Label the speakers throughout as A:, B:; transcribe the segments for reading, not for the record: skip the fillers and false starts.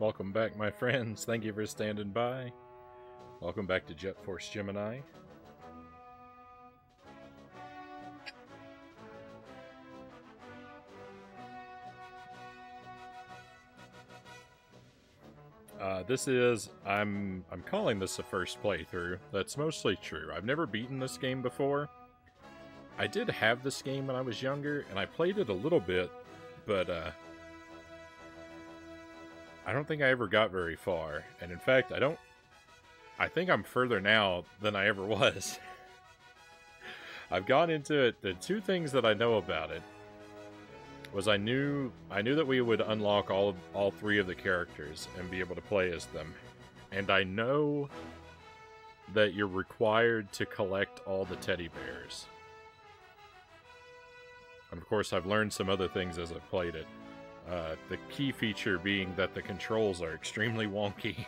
A: Welcome back, my friends. Thank you for standing by. Welcome back to Jet Force Gemini. I'm calling this a first playthrough. That's mostly true. I've never beaten this game before. I did have this game when I was younger, and I played it a little bit, but I don't think I ever got very far. And in fact, I think I'm further now than I ever was. I've gone into it. The two things that I know about it was I knew that we would unlock all three of the characters and be able to play as them. And I know that you're required to collect all the teddy bears. And of course, I've learned some other things as I've played it. The key feature being that the controls are extremely wonky.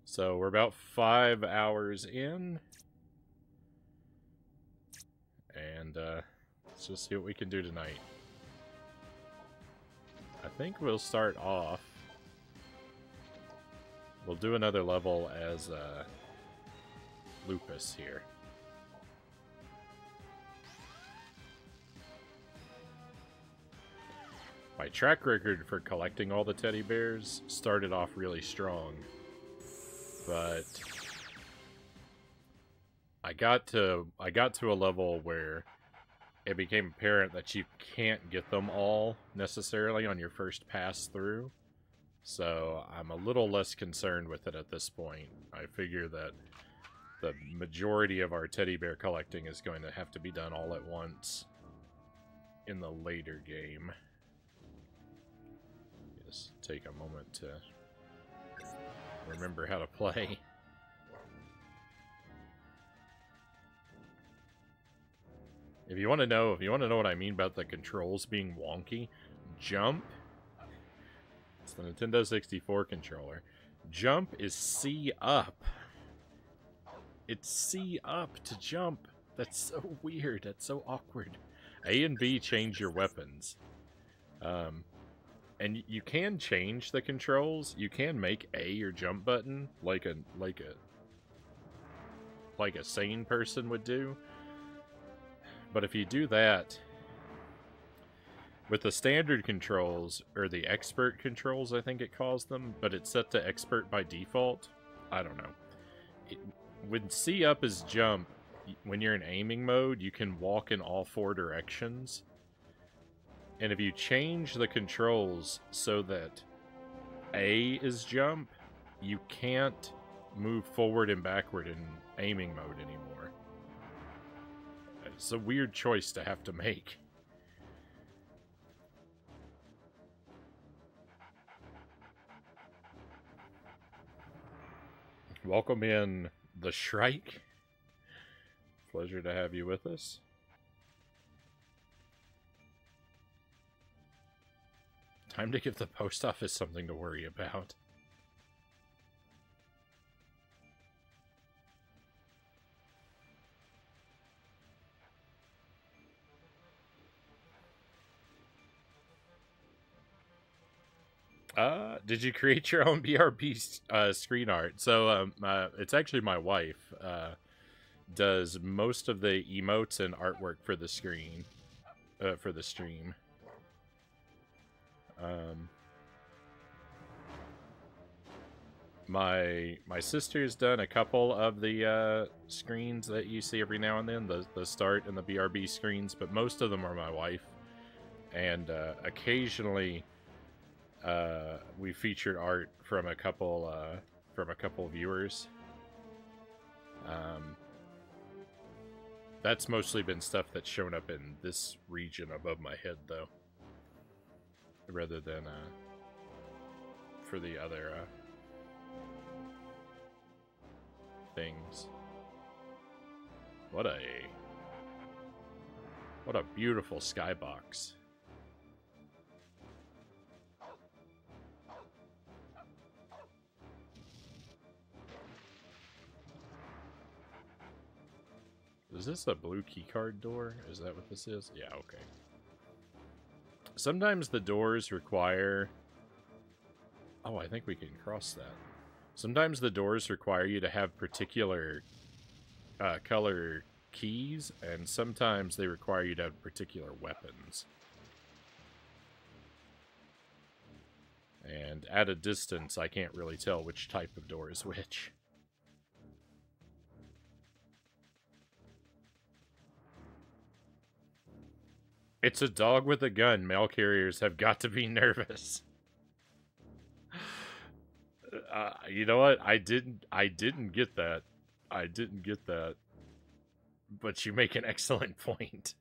A: So we're about 5 hours in. And let's just see what we can do tonight. I think we'll start off. We'll do another level as Lupus here. My track record for collecting all the teddy bears started off really strong. But I got to a level where it became apparent that you can't get them all necessarily on your first pass through. So I'm a little less concerned with it at this point. I figure that the majority of our teddy bear collecting is going to have to be done all at once in the later game. Just take a moment to remember how to play. If you want to know what I mean about the controls being wonky, jump. It's the Nintendo 64 controller. Jump is C up. It's C up to jump. That's so weird. That's so awkward. A and B change your weapons. And you can change the controls. You can make A your jump button like a sane person would do. But if you do that with the standard controls, or the expert controls, I think it calls them, but it's set to expert by default. I don't know. When C up is jump, when you're in aiming mode, you can walk in all 4 directions. And if you change the controls so that A is jump, you can't move forward and backward in aiming mode anymore. It's a weird choice to have to make. Welcome in the Shrike. Pleasure to have you with us. Time to give the post office something to worry about. Did you create your own BRB screen art? So, it's actually my wife, does most of the emotes and artwork for the screen, for the stream. My sister's done a couple of the screens that you see every now and then, the start and the BRB screens, but most of them are my wife. And occasionally we featured art from a couple viewers. That's mostly been stuff that's shown up in this region above my head, though, rather than for the other things. What a beautiful skybox. Is this a blue keycard door? Is that what this is? Yeah, okay. Sometimes the doors require... Oh, I think we can cross that. Sometimes the doors require you to have particular color keys, and sometimes they require you to have particular weapons. And at a distance, I can't really tell which type of door is which. It's a dog with a gun. Mail carriers have got to be nervous. You know what? I didn't get that. I didn't get that. But you make an excellent point.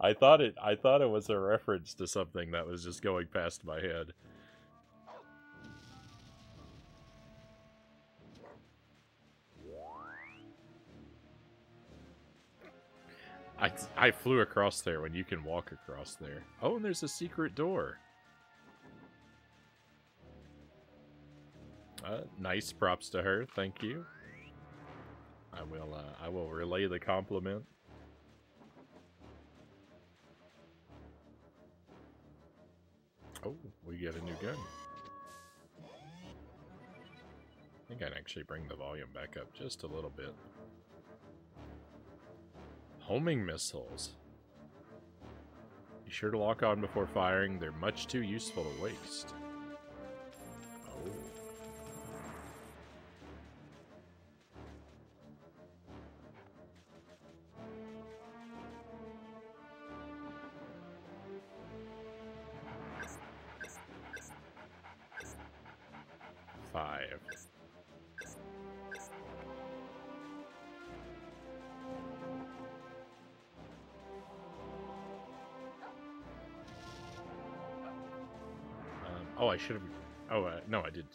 A: I thought it was a reference to something that was just going past my head. I flew across there when you can walk across there. Oh, and there's a secret door. Nice props to her, thank you. I will relay the compliment. Oh, we get a new gun. I think I'd actually bring the volume back up just a little bit. Homing missiles. Be sure to lock on before firing. They're much too useful to waste. Oh. Five. Oh, I should have... Oh, no, I did.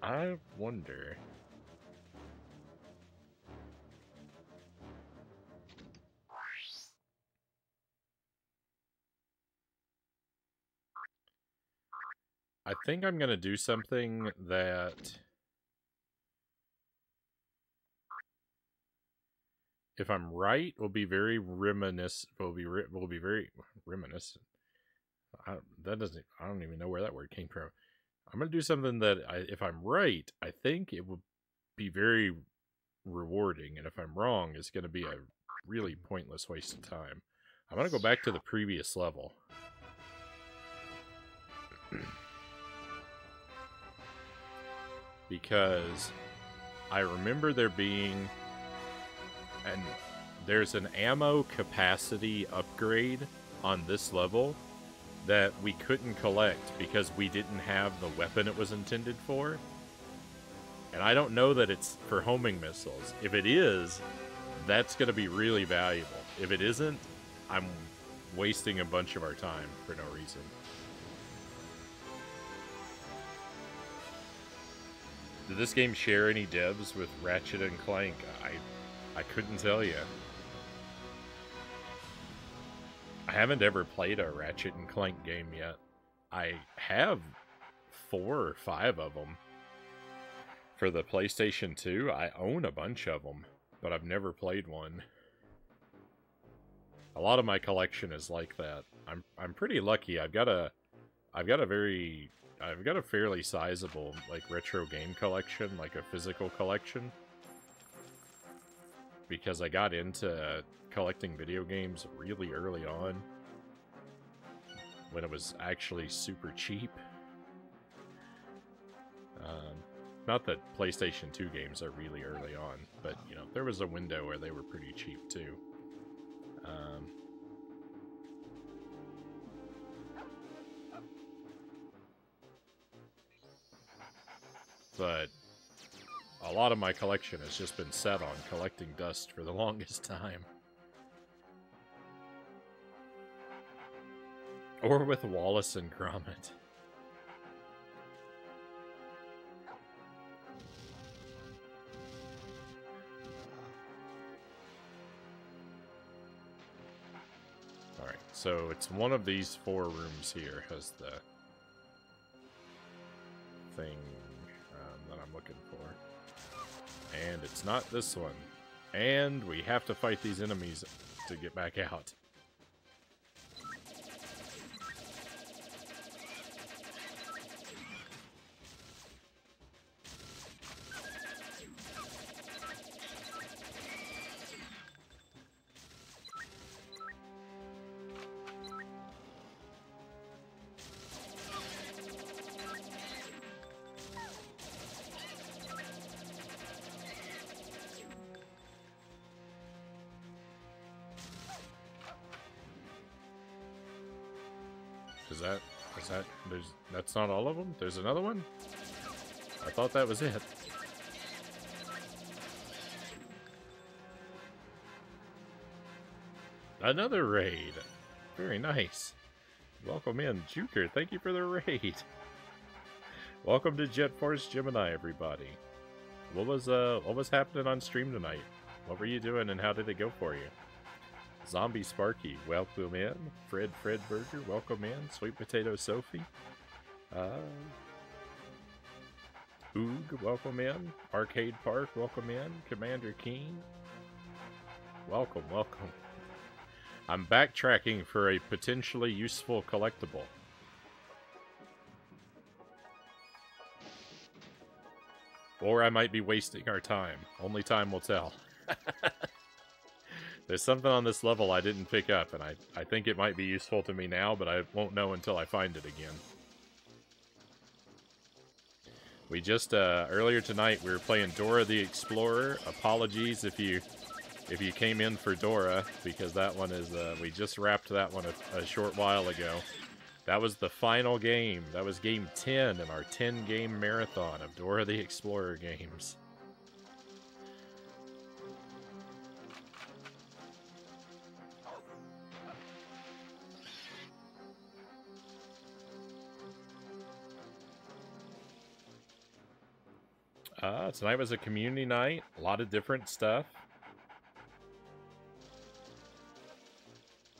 A: I wonder... I think I'm gonna do something that... If I'm right, will be very reminiscent. Will be very reminiscent. I don't even know where that word came from. I'm gonna do something that, if I'm right, I think it will be very rewarding, and if I'm wrong, it's gonna be a really pointless waste of time. I'm gonna go back to the previous level. Because I remember there being... And there's an ammo capacity upgrade on this level that we couldn't collect because we didn't have the weapon it was intended for. And I don't know that it's for homing missiles. If it is, that's going to be really valuable. If it isn't, I'm wasting a bunch of our time for no reason. Did this game share any devs with Ratchet and Clank? I couldn't tell you. I haven't ever played a Ratchet and Clank game yet. I have 4 or 5 of them. For the PlayStation 2, I own a bunch of them, but I've never played one. A lot of my collection is like that. I'm pretty lucky. I've got a fairly sizable like retro game collection, like a physical collection. Because I got into collecting video games really early on, when it was actually super cheap. Not that PlayStation 2 games are really early on, but, you know, there was a window where they were pretty cheap, too. But a lot of my collection has just been set on collecting dust for the longest time. Or with Wallace and Gromit. Alright, so it's one of these 4 rooms here has the thing that I'm looking for. And it's not this one. And we have to fight these enemies to get back out. That's not all of them? There's another one? I thought that was it. Another raid. Very nice. Welcome in, Juker. Thank you for the raid. Welcome to Jet Force Gemini, everybody. What was happening on stream tonight? What were you doing and how did it go for you? Zombie Sparky, welcome in. Fred Burger, welcome in. Sweet Potato Sophie. Oog, welcome in. Arcade Park, welcome in. Commander Keen. Welcome. I'm backtracking for a potentially useful collectible. Or I might be wasting our time. Only time will tell. There's something on this level I didn't pick up, and I think it might be useful to me now, but I won't know until I find it again. We just, earlier tonight, we were playing Dora the Explorer. Apologies if you came in for Dora, because that one is, we just wrapped that one a short while ago. That was the final game. That was game 10 in our 10-game marathon of Dora the Explorer games. Tonight was a community night. A lot of different stuff.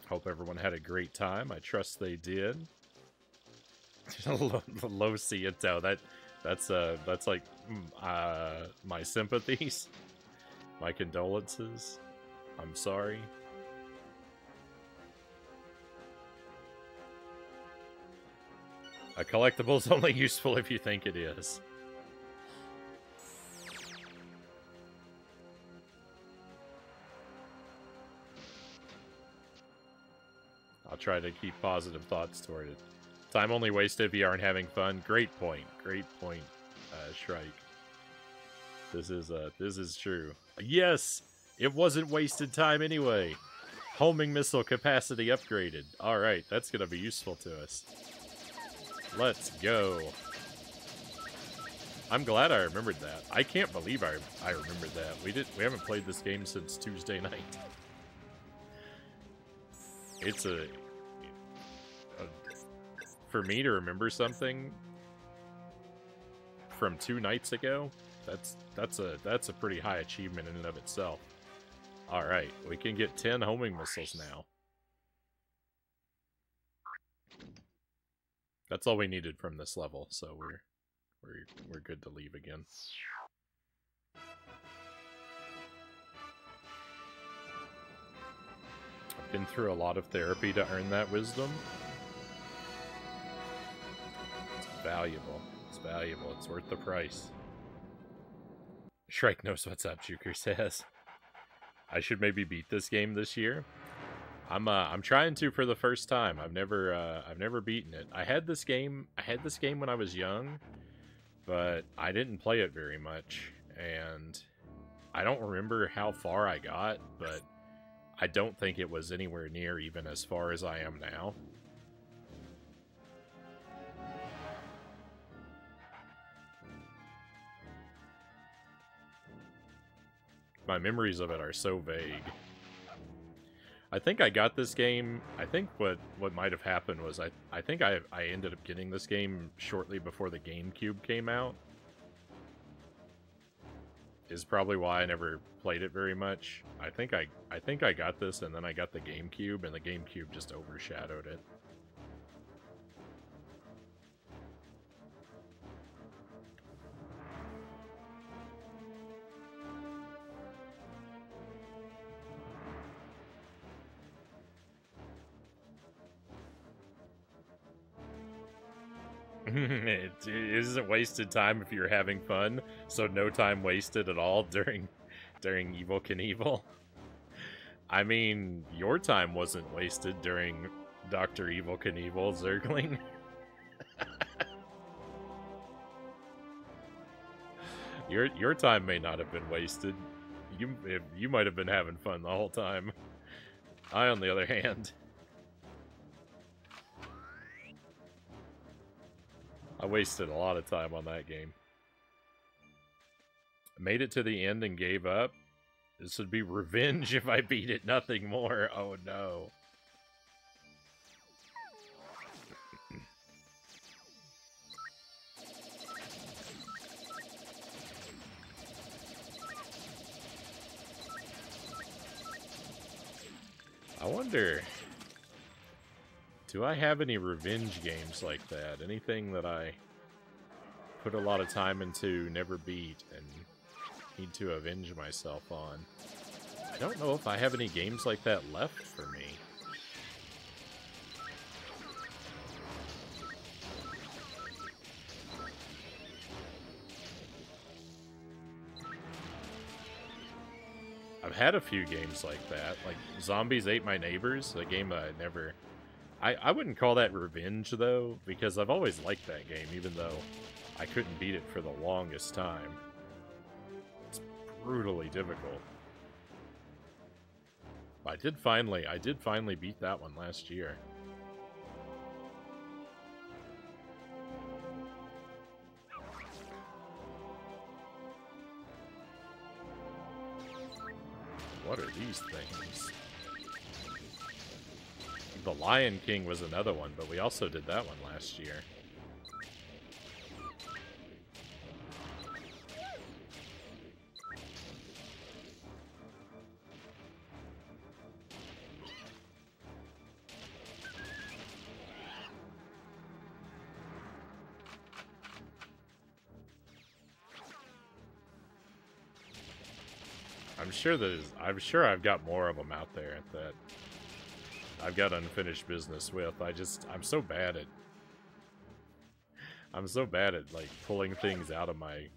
A: Hope everyone had a great time. I trust they did. Low Cieto. That's like my sympathies. My condolences. I'm sorry. A collectible is only useful if you think it is. I'll try to keep positive thoughts toward it. Time only wasted if you aren't having fun. Great point, Shrike. This is true. Yes, it wasn't wasted time anyway. Homing missile capacity upgraded. All right, that's gonna be useful to us. Let's go. I'm glad I remembered that. I can't believe I remembered that. We haven't played this game since Tuesday night. It's for me to remember something from 2 nights ago, that's a pretty high achievement in and of itself. All right, we can get 10 homing missiles now. That's all we needed from this level, so we're good to leave again. I've been through a lot of therapy to earn that wisdom. It's valuable. It's valuable. It's worth the price. Shrike knows what's up, Juker says. I should maybe beat this game this year. I'm trying to for the first time. I've never beaten it. I had this game when I was young, but I didn't play it very much, and I don't remember how far I got, but I don't think it was anywhere near even as far as I am now. My memories of it are so vague. I think I got this game. I think what might have happened was I think I ended up getting this game shortly before the GameCube came out. Is probably why I never played it very much. I think I got this and then I got the GameCube, and the GameCube just overshadowed it. It isn't wasted time if you're having fun, so no time wasted at all during Evil Knievel. I mean, your time wasn't wasted during Dr. Evil Knievel, Zergling. Your time may not have been wasted. You might have been having fun the whole time. I, on the other hand, I wasted a lot of time on that game. Made it to the end and gave up. This would be revenge if I beat it, nothing more. Oh no. I wonder, do I have any revenge games like that? Anything that I put a lot of time into, never beat, and need to avenge myself on? I don't know if I have any games like that left for me. I've had a few games like that, like Zombies Ate My Neighbors, a game that I never... I wouldn't call that revenge, though, because I've always liked that game, even though I couldn't beat it for the longest time. It's brutally difficult. I did finally beat that one last year. What are these things? The Lion King was another one, but we also did that one last year. I'm sure I've got more of them out there that I've got unfinished business with. I'm so bad at like pulling things out of my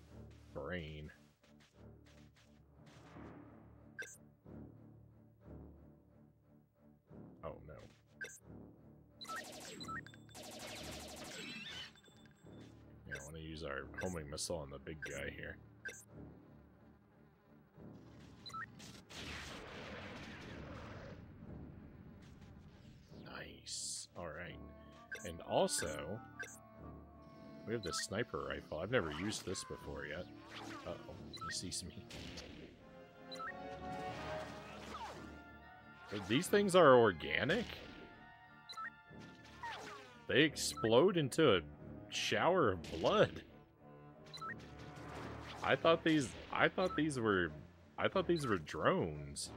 A: brain. Oh no. Yeah, I want to use our homing missile on the big guy here. Alright. And also, we have this sniper rifle. I've never used this before yet. Uh-oh, he sees me. These things are organic? They explode into a shower of blood. I thought these were drones.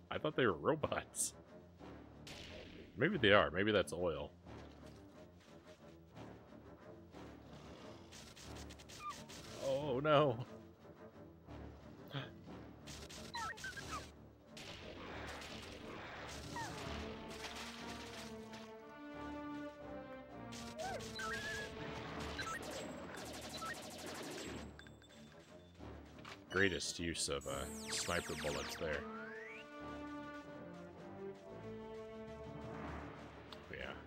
A: I thought they were robots. Maybe they are. Maybe that's oil. Oh no. Greatest use of sniper bullets there.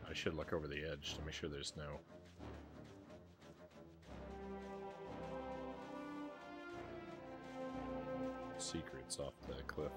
A: I should look over the edge to make sure there's no... secrets off the cliff.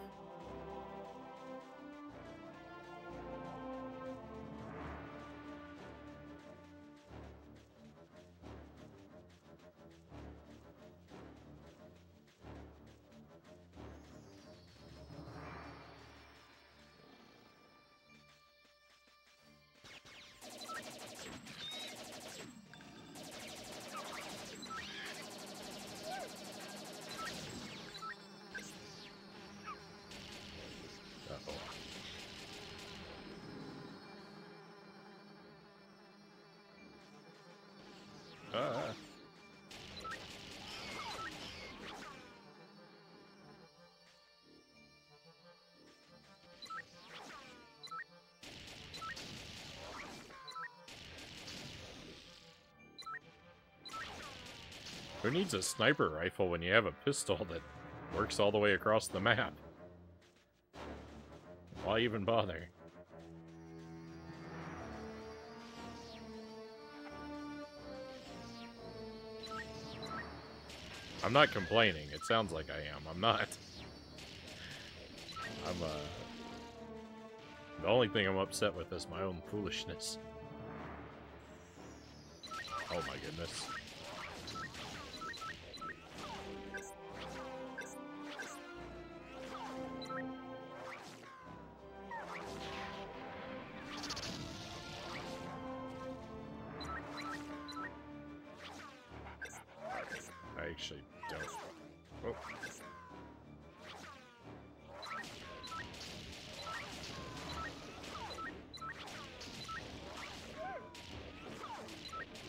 A: Who needs a sniper rifle when you have a pistol that works all the way across the map? Why even bother? I'm not complaining. It sounds like I am. I'm not. The only thing I'm upset with is my own foolishness. Oh my goodness. I actually don't. Oh.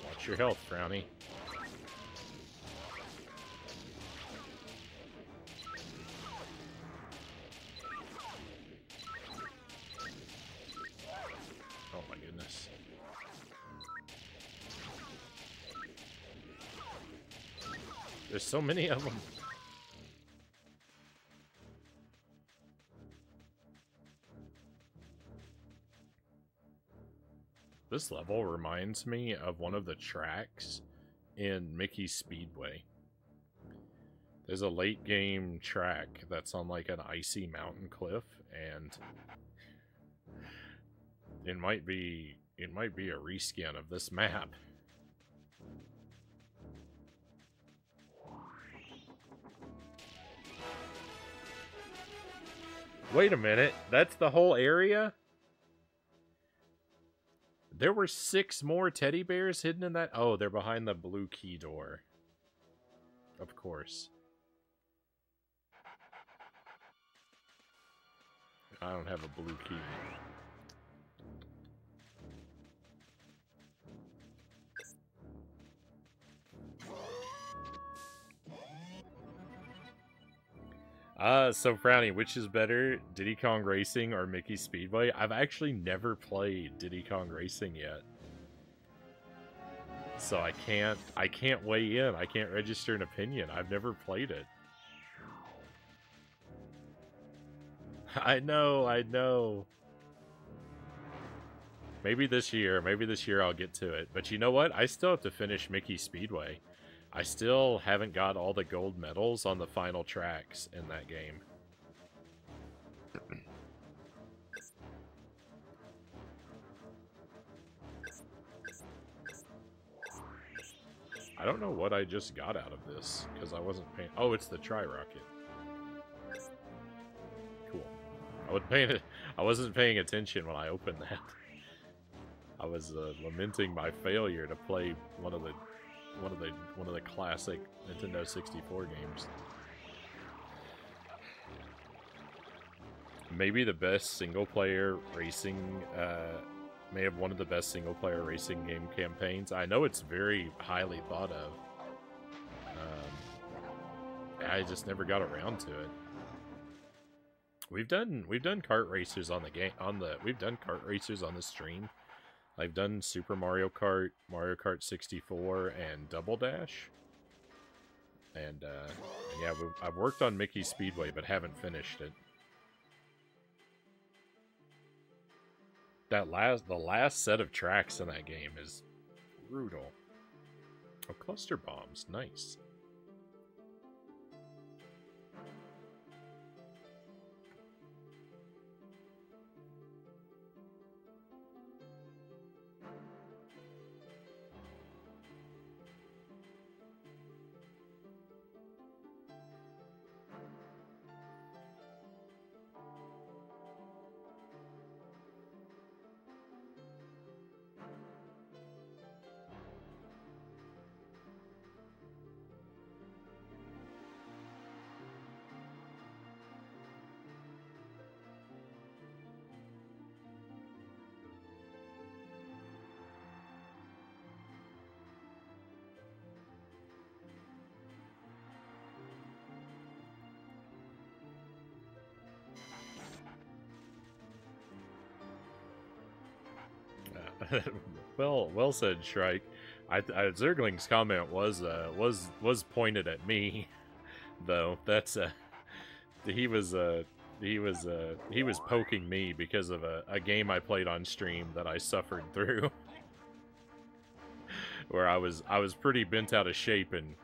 A: Watch your health, Frownie. Oh my goodness. There's so many of them. This level reminds me of one of the tracks in Mickey's Speedway. There's a late game track that's on like an icy mountain cliff, and it might be a reskin of this map. Wait a minute, that's the whole area? There were 6 more teddy bears hidden in that? Oh, they're behind the blue key door. Of course. I don't have a blue key. So Frownie, which is better, Diddy Kong Racing or Mickey Speedway? I've actually never played Diddy Kong Racing yet. So I can't weigh in. I can't register an opinion. I've never played it. I know. Maybe this year I'll get to it. But you know what? I still have to finish Mickey Speedway. I still haven't got all the gold medals on the final tracks in that game. I don't know what I just got out of this, because I wasn't paying... Oh, it's the Tri-Rocket. Cool. I wasn't paying attention when I opened that. I was lamenting my failure to play one of the classic Nintendo 64 games. Maybe the best single-player racing, may have one of the best single-player racing game campaigns. I know it's very highly thought of. I just never got around to it. We've done kart racers on the game we've done kart racers on the stream. I've done Super Mario Kart, Mario Kart 64, and Double Dash. And yeah, I've worked on Mickey Speedway, but haven't finished it. The last set of tracks in that game is brutal. Oh, cluster bombs, nice. Well said, Shrike. Zergling's comment was pointed at me, though. That's he was poking me because of a game I played on stream that I suffered through, where I was pretty bent out of shape and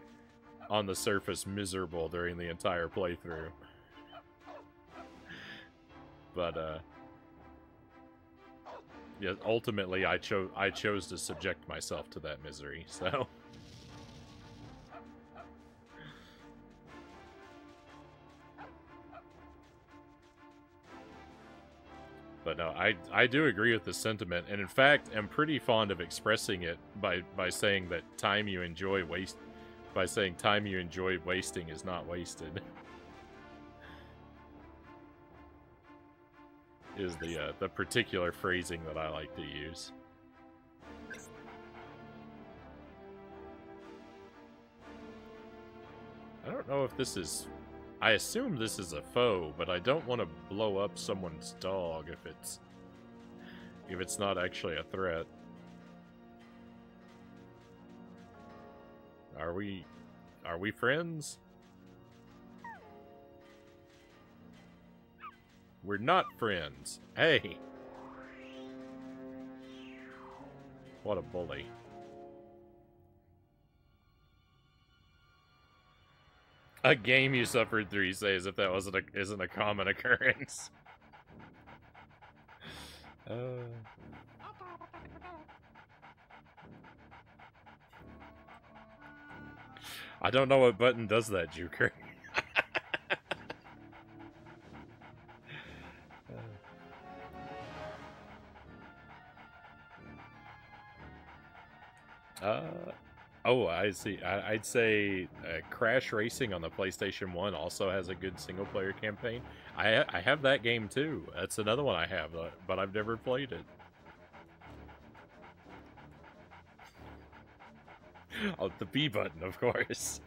A: on the surface miserable during the entire playthrough. But yeah, ultimately I chose to subject myself to that misery, so. But no, I do agree with the sentiment, and in fact, am pretty fond of expressing it by saying that time you enjoy wasting is not wasted. Is the particular phrasing that I like to use. I don't know if this is... I assume this is a foe, but I don't want to blow up someone's dog if it's not actually a threat. Are we friends? We're not friends. Hey! What a bully. A game you suffered through, you say, as if that isn't a common occurrence. I don't know what button does that, Juker. Oh, I see. I'd say Crash Racing on the PlayStation 1 also has a good single-player campaign. I have that game, too. That's another one I have, but I've never played it. Oh, the B button, of course.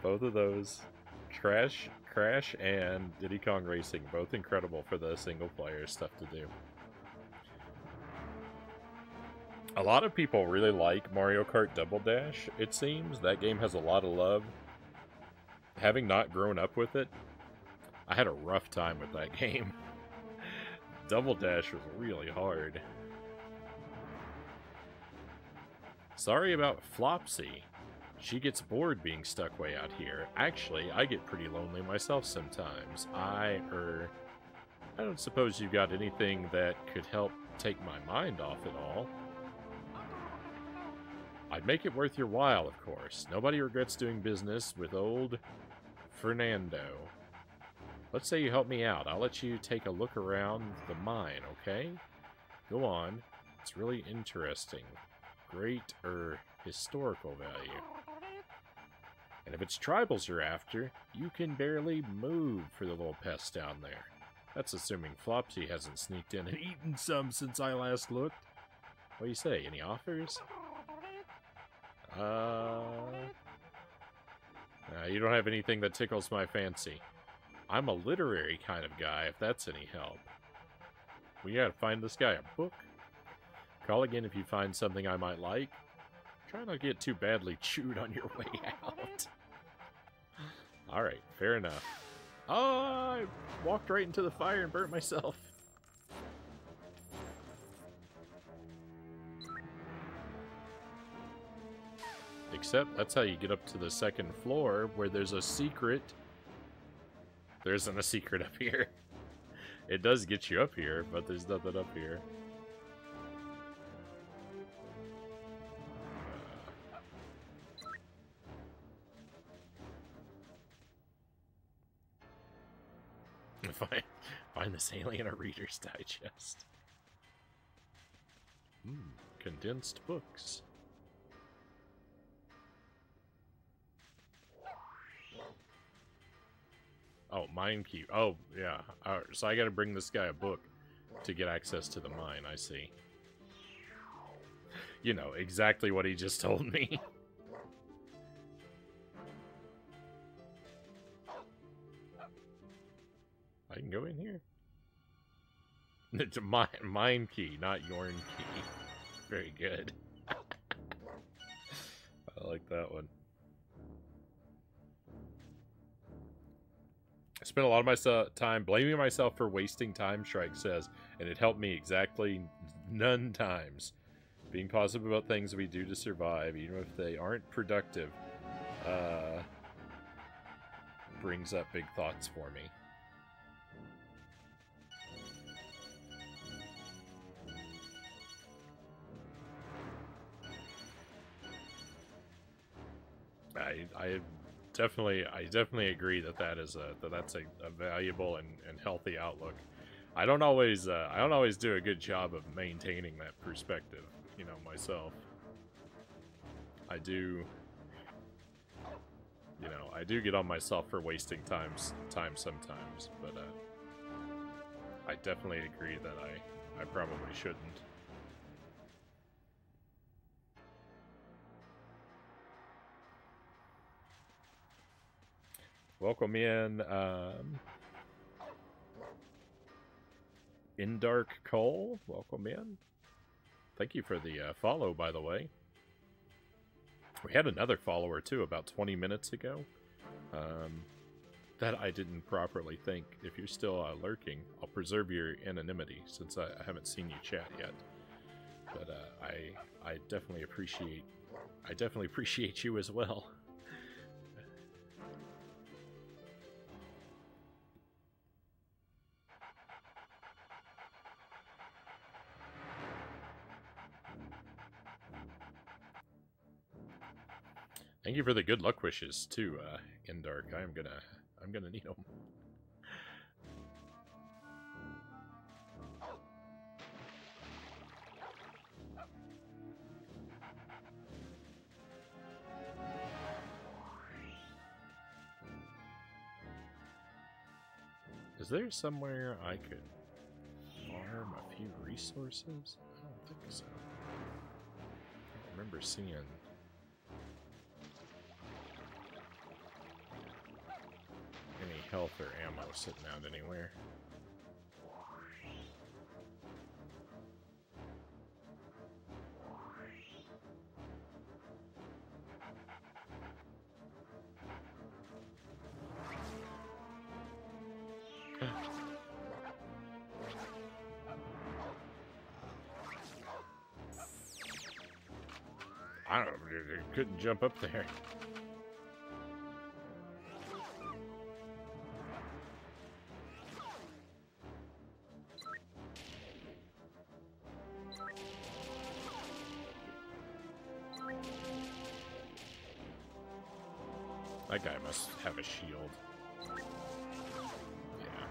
A: Both of those. Crash and Diddy Kong Racing, both incredible for the single-player stuff to do. A lot of people really like Mario Kart Double Dash, it seems. That game has a lot of love. Having not grown up with it, I had a rough time with that game. Double Dash was really hard. Sorry about Flopsy. She gets bored being stuck way out here. Actually, I get pretty lonely myself sometimes. I don't suppose you've got anything that could help take my mind off it all. I'd make it worth your while, of course. Nobody regrets doing business with old Fernando. Let's say you help me out. I'll let you take a look around the mine, okay? Go on. It's really interesting. Great, historical value. And if it's tribals you're after, you can barely move for the little pests down there. That's assuming Flopsy hasn't sneaked in and eaten some since I last looked. What do you say? Any offers? You don't have anything that tickles my fancy. I'm a literary kind of guy, if that's any help. We gotta find this guy a book. Call again if you find something I might like. Try not to get too badly chewed on your way out. Alright, fair enough. Oh, I walked right into the fire and burnt myself. Except that's how you get up to the second floor, where there's a secret. There isn't a secret up here. It does get you up here, but there's nothing up here. Find this alien a Reader's Digest. Condensed books. Oh, mine key. Oh, yeah. So I gotta bring this guy a book to get access to the mine, I see. You know, exactly what he just told me. I can go in here. It's a mine key, not Yorn key. very good. I like that one. I spent a lot of my time blaming myself for wasting time, Shrike says, and it helped me exactly none times. Being positive about things we do to survive, even if they aren't productive, brings up big thoughts for me. I definitely agree that that's a valuable and healthy outlook. I don't always do a good job of maintaining that perspective, you know, myself. I do get on myself for wasting time sometimes, but I definitely agree that I probably shouldn't. Welcome in, Dark Cole. Welcome in. Thank you for the follow, by the way. We had another follower, too, about 20 minutes ago. That I didn't properly think. If you're still lurking, I'll preserve your anonymity, since I haven't seen you chat yet. But I definitely appreciate you as well. Thank you for the good luck wishes too, Dark. I'm gonna need them. Is there somewhere I could farm a few resources? I don't think so. I don't remember seeing any health or ammo sitting out anywhere. I don't know, I couldn't jump up there. That guy must have a shield. Yeah.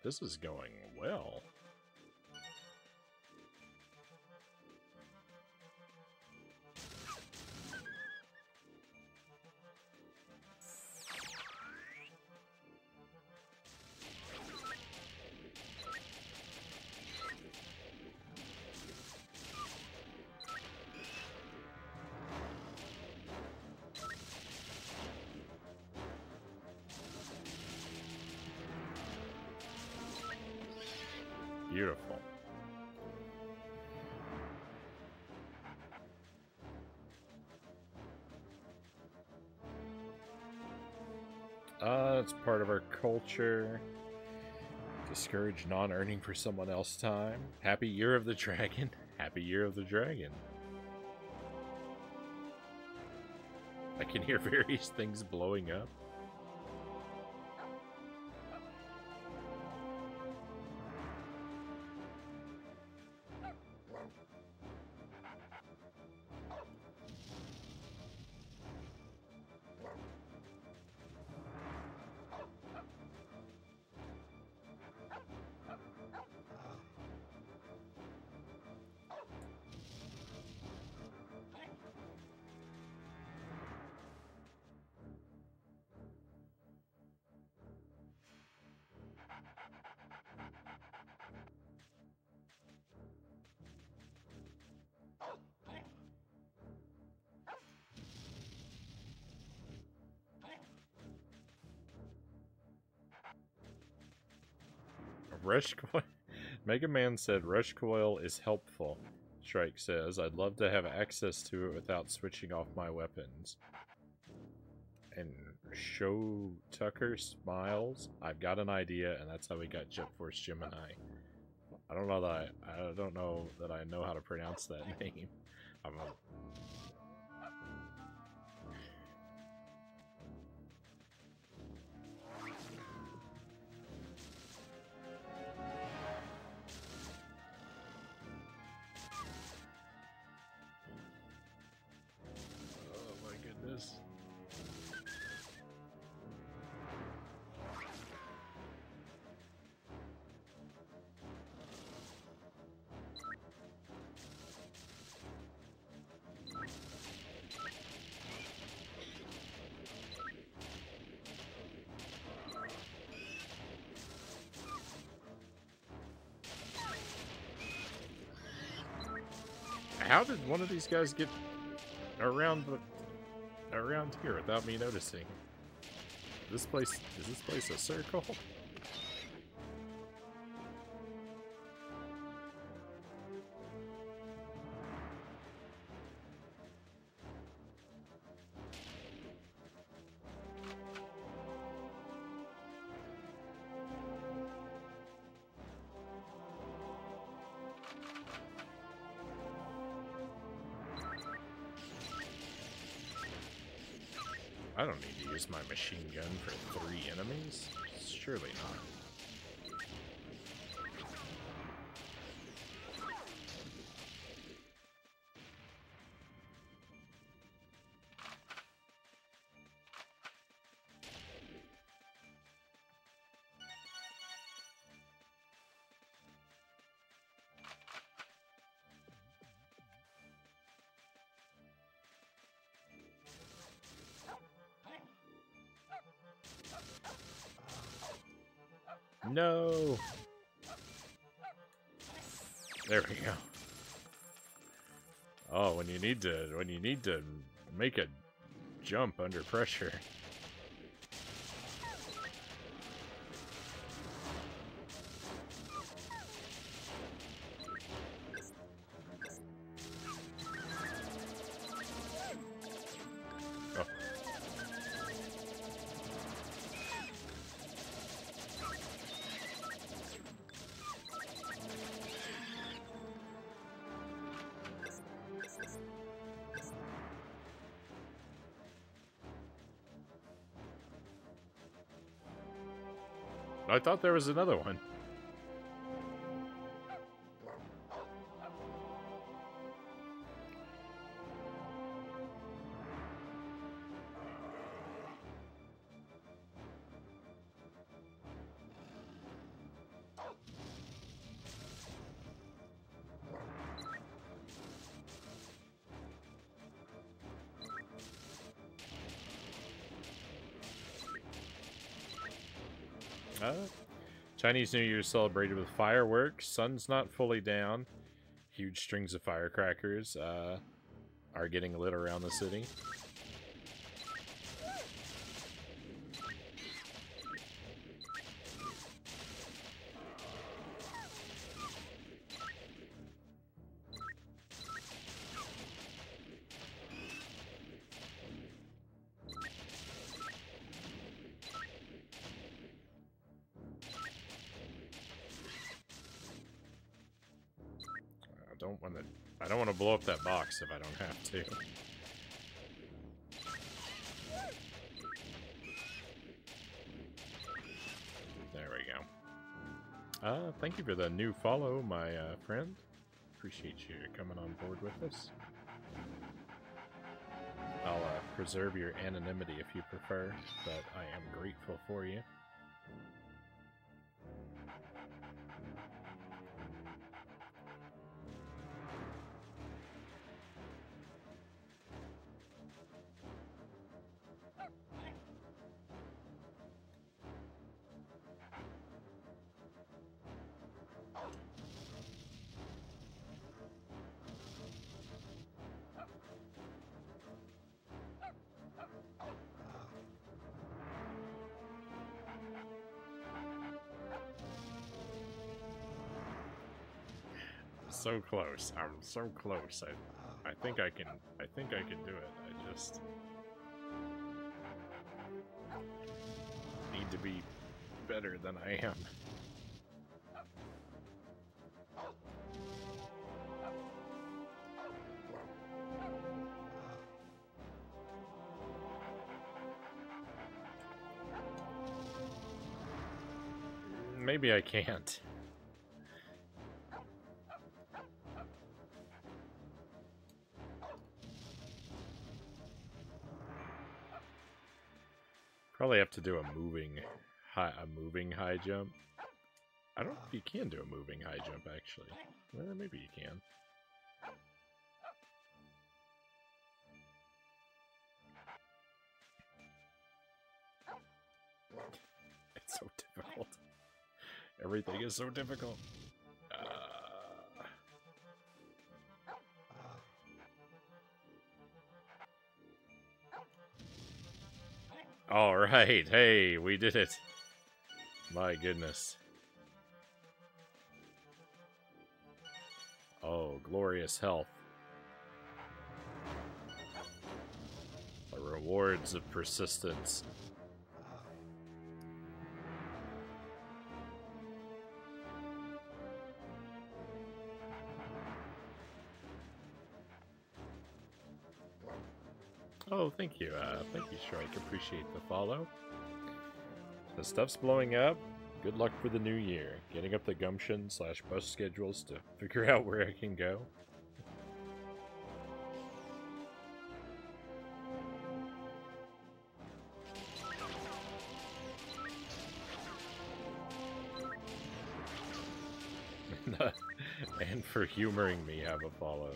A: This is going well. Beautiful. It's part of our culture. Discourage non-earning for someone else's time. Happy Year of the Dragon. Happy Year of the Dragon. I can hear various things blowing up. Rush coil. Mega Man said rush coil is helpful. Shrike says, I'd love to have access to it without switching off my weapons. And Show Tucker smiles. I've got an idea, and that's how we got Jet Force Gemini. I don't know that I know how to pronounce that name. I'm a... Oh my goodness. How did one of these guys get around here without me noticing? Is this place a circle? I don't need to use my machine gun for 3 enemies. Surely not. No. There we go. Oh, when you need to make a jump under pressure. I thought there was another one. Chinese New Year celebrated with fireworks. Sun's not fully down. Huge strings of firecrackers are getting lit around the city. I don't want to blow up that box if I don't have to. There we go. Thank you for the new follow, my friend. Appreciate you coming on board with us. I'll preserve your anonymity if you prefer, but I am grateful for you. so close. I'm so close. I think I can do it. I just need to be better than I am. Maybe I can't. Probably have to do a moving high jump. I don't know if you can do a moving high jump actually. Well, maybe you can. It's so difficult. Everything is so difficult. Alright, hey, we did it. My goodness. Oh, glorious health. The rewards of persistence. Oh, thank you, Shrike. Appreciate the follow. The stuff's blowing up. Good luck for the new year. Getting up the gumption / bus schedules to figure out where I can go. And for humoring me, have a follow.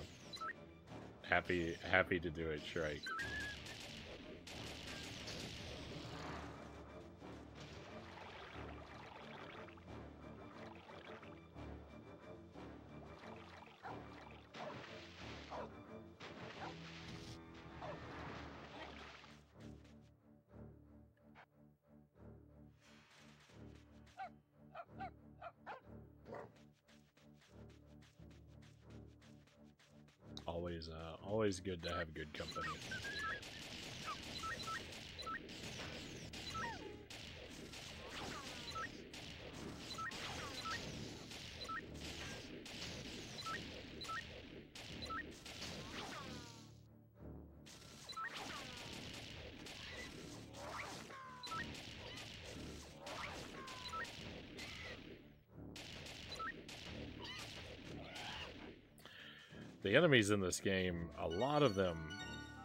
A: Happy to do it, Shrike. Always good to have good company. The enemies in this game, a lot of them,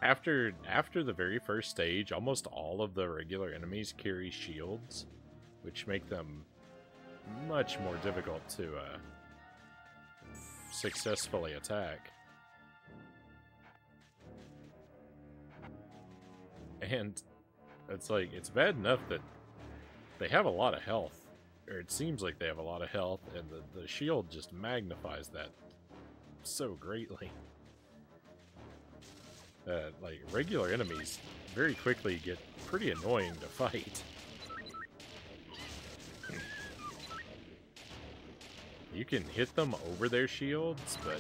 A: after the very first stage, almost all of the regular enemies carry shields, which make them much more difficult to successfully attack. And it's like, it's bad enough that they have a lot of health, or it seems like they have a lot of health, and the shield just magnifies that so greatly. Like, regular enemies very quickly get pretty annoying to fight. You can hit them over their shields, but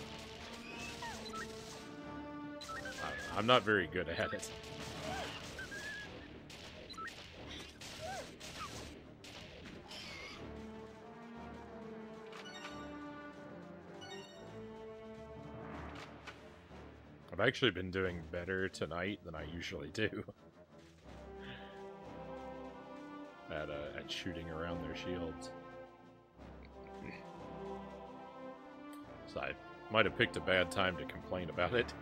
A: I'm not very good at it. I've actually been doing better tonight than I usually do at shooting around their shields. So I might have picked a bad time to complain about it.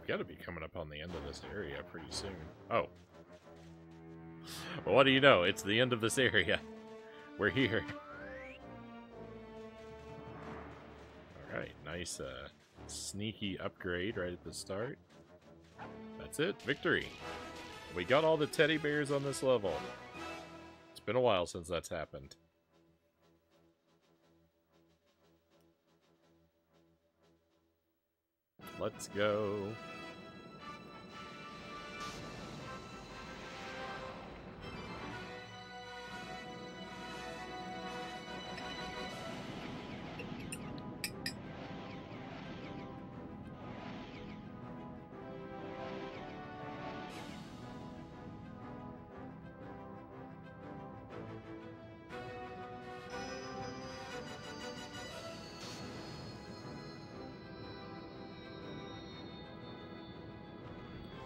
A: Got to be coming up on the end of this area pretty soon. Oh. Well, what do you know? It's the end of this area. We're here. Alright, nice sneaky upgrade right at the start. That's it, victory. We got all the teddy bears on this level. It's been a while since that's happened. Let's go.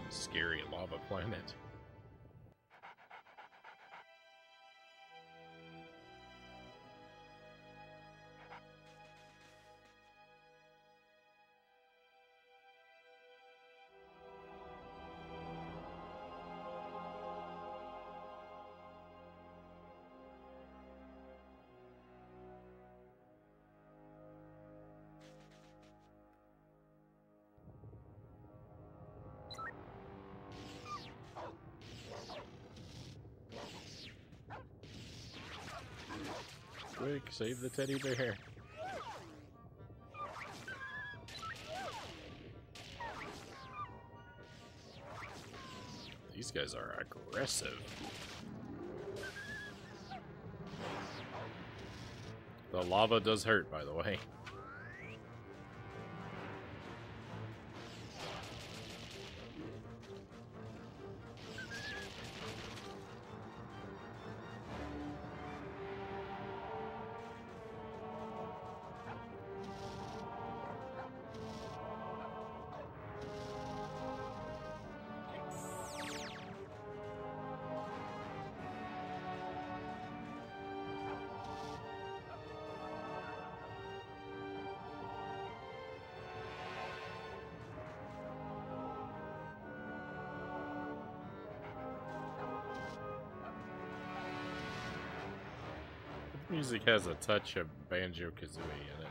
A: Scary lava planet. Quick, save the teddy bear. These guys are aggressive. The lava does hurt, by the way. Music has a touch of Banjo-Kazooie in it.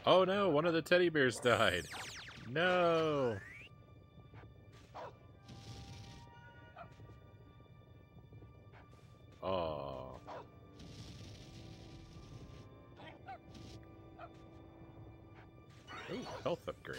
A: Oh no, one of the teddy bears died. No. Oh. Ooh, health upgrade.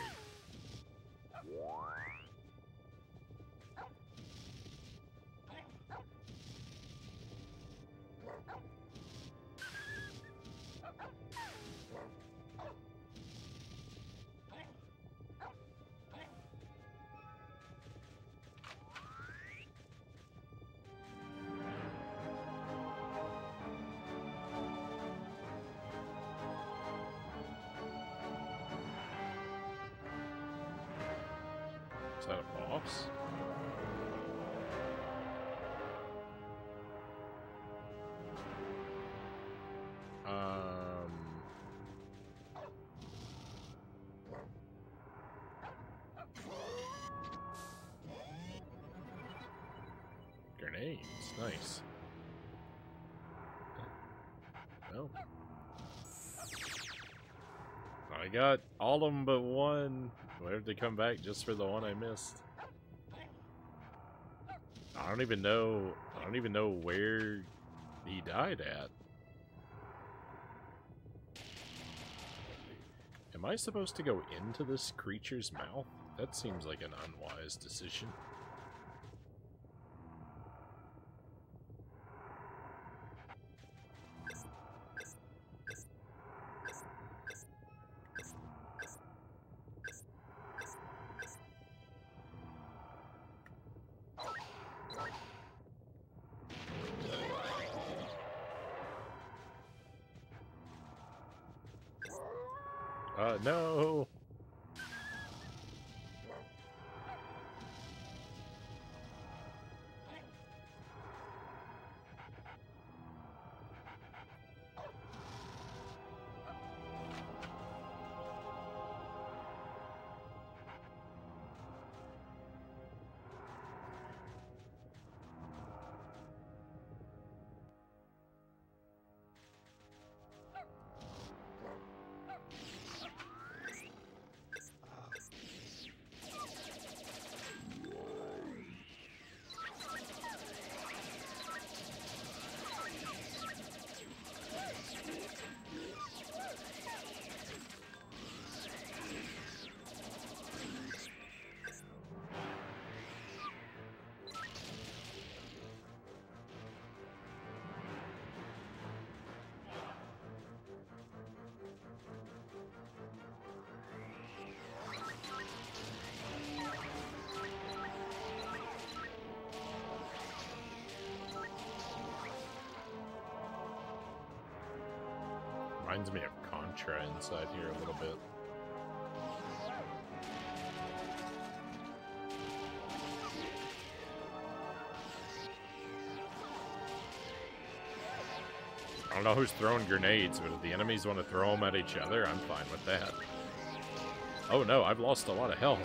A: Is that a boss? Grenades, nice. Well, I got all of them but one. Do I have to come back just for the one I missed? I don't even know where he died at. Am I supposed to go into this creature's mouth? That seems like an unwise decision. No! Reminds me of Contra inside here a little bit. I don't know who's throwing grenades, but if the enemies want to throw them at each other, I'm fine with that. Oh no, I've lost a lot of health.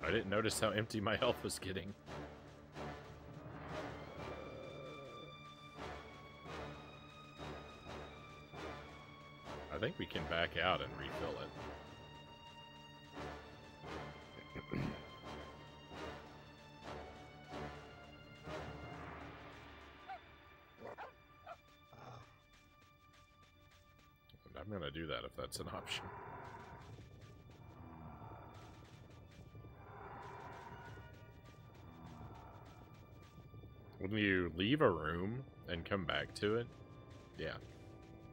A: I didn't notice how empty my health was getting. I think we can back out and refill it. I'm gonna do that if that's an option. When you leave a room and come back to it, yeah.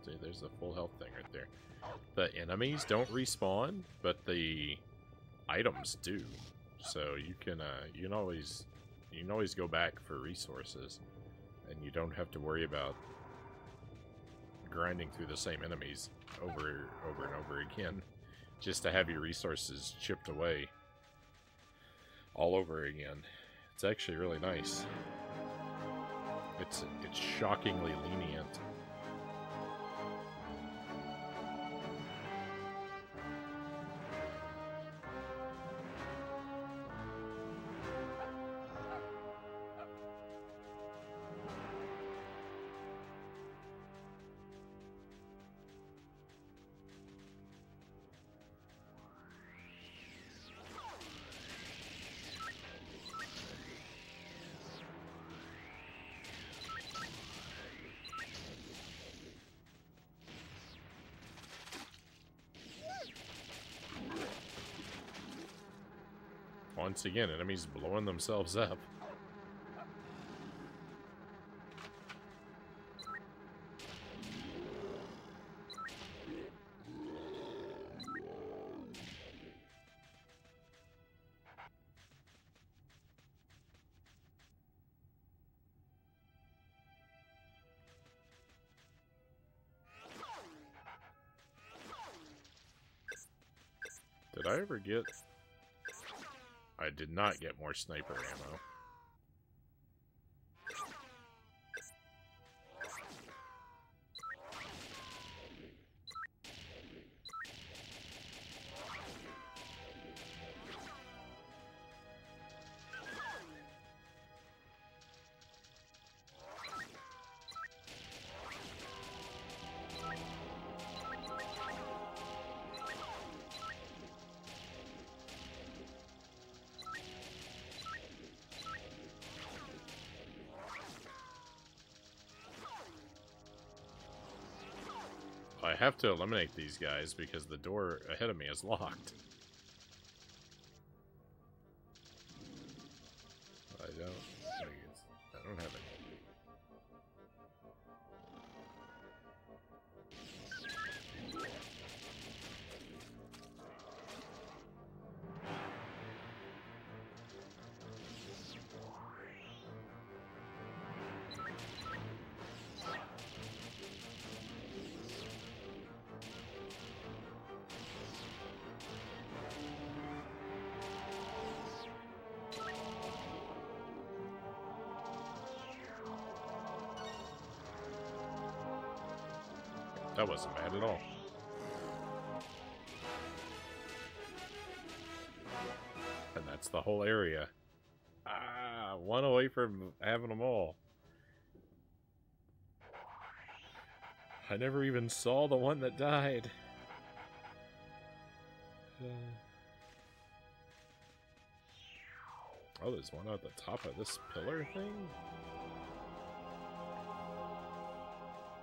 A: See, there's a full health thing right there. The enemies don't respawn, but the items do. So you can always go back for resources, and you don't have to worry about grinding through the same enemies over and over again, just to have your resources chipped away all over again. It's actually really nice. It's shockingly lenient. Once again, enemies blowing themselves up. Did I ever get... I did not get more sniper ammo. I have to eliminate these guys because the door ahead of me is locked. I don't have it. That wasn't bad at all. And that's the whole area. Ah, one away from having them all. I never even saw the one that died. Oh, there's one at the top of this pillar thing?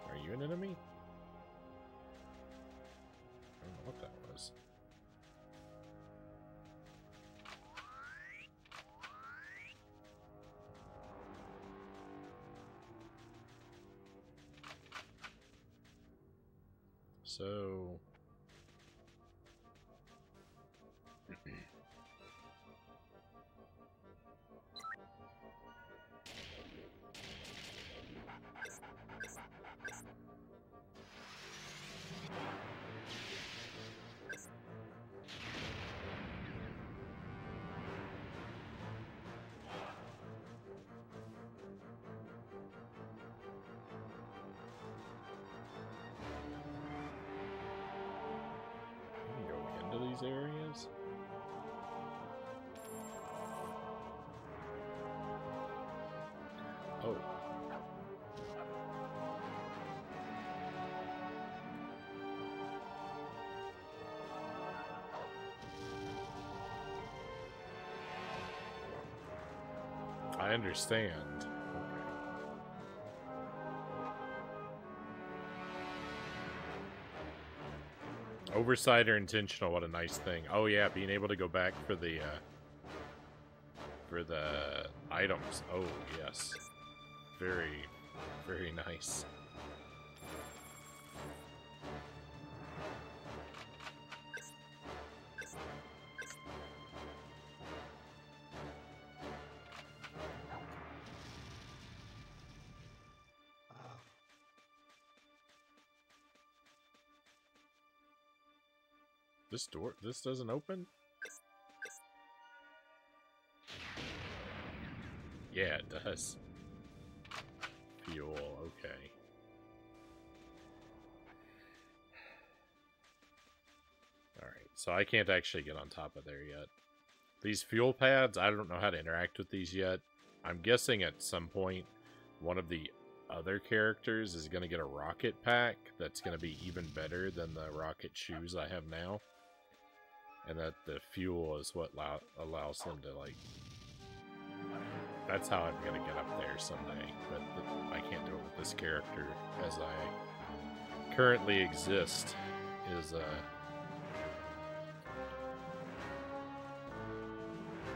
A: Are you an enemy? I don't know what that was. So... these areas. Oh. I understand. Oversight or intentional, what a nice thing. Oh yeah, being able to go back for the items. Oh yes. Very, very nice. This door, this doesn't open? Yeah, it does. Fuel, okay. Alright, so I can't actually get on top of there yet. These fuel pads, I don't know how to interact with these yet. I'm guessing at some point, one of the other characters is going to get a rocket pack that's going to be even better than the rocket shoes I have now. And that the fuel is what allows them to, like... That's how I'm going to get up there someday. But I can't do it with this character as I currently exist. Is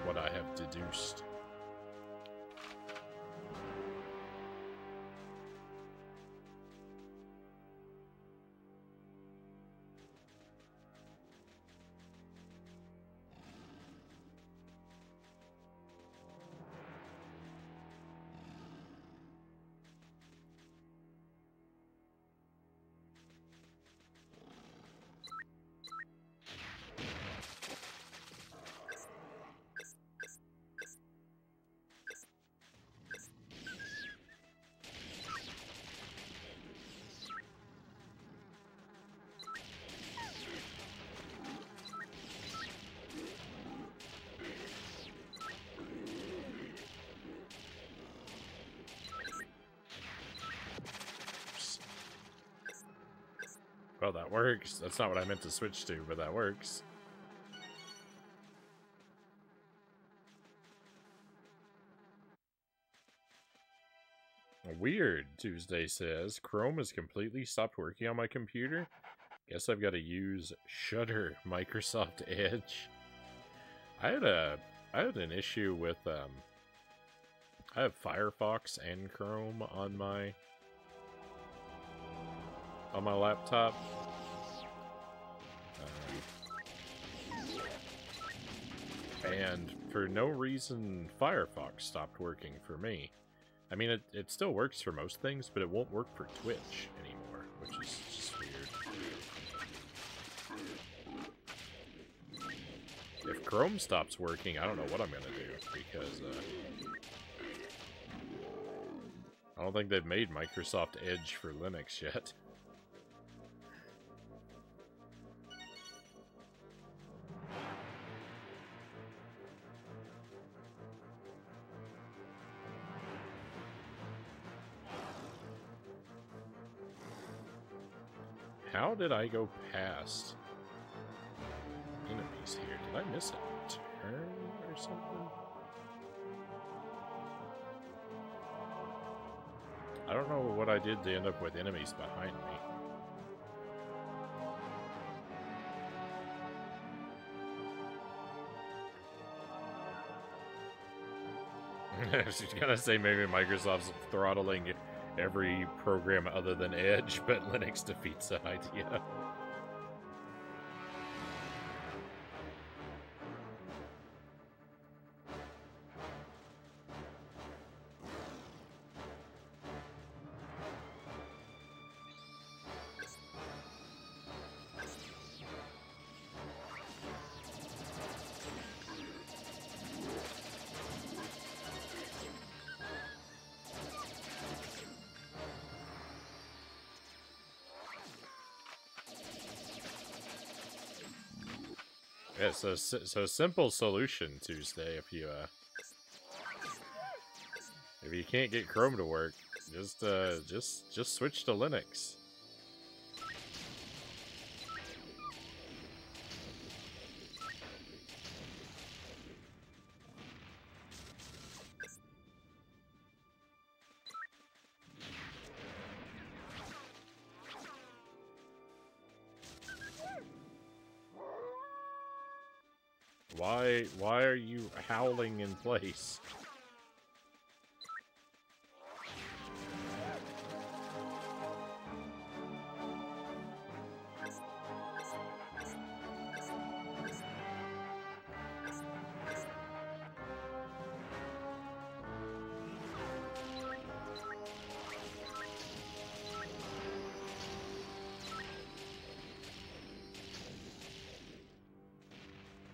A: what I have deduced. Well, that works. That's not what I meant to switch to, but that works. Weird, Tuesday says. Chrome has completely stopped working on my computer. Guess I've got to use Shutter Microsoft Edge. I had an issue with I have Firefox and Chrome on my laptop. And for no reason, Firefox stopped working for me. I mean, it still works for most things, but it won't work for Twitch anymore, which is just weird. If Chrome stops working, I don't know what I'm going to do, because I don't think they've made Microsoft Edge for Linux yet. How did I go past enemies here? Did I miss a turn or something? I don't know what I did to end up with enemies behind me. I was gonna say maybe Microsoft's throttling every program other than Edge, but Linux defeats that idea. Yeah, so simple solution Tuesday. If you can't get Chrome to work, just switch to Linux. Why are you howling in place?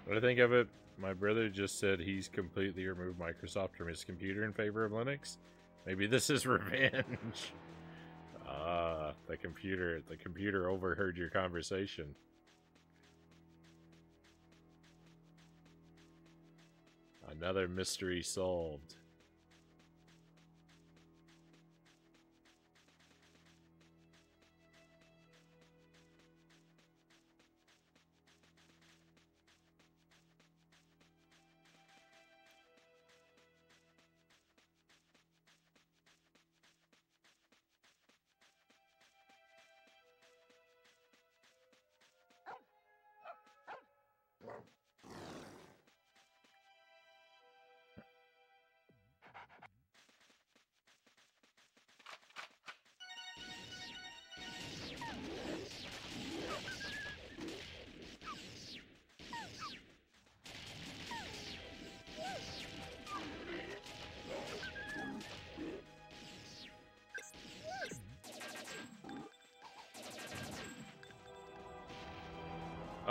A: What do I think of it? My brother just said he's completely removed Microsoft from his computer in favor of Linux. Maybe this is revenge. Ah, the computer overheard your conversation. Another mystery solved.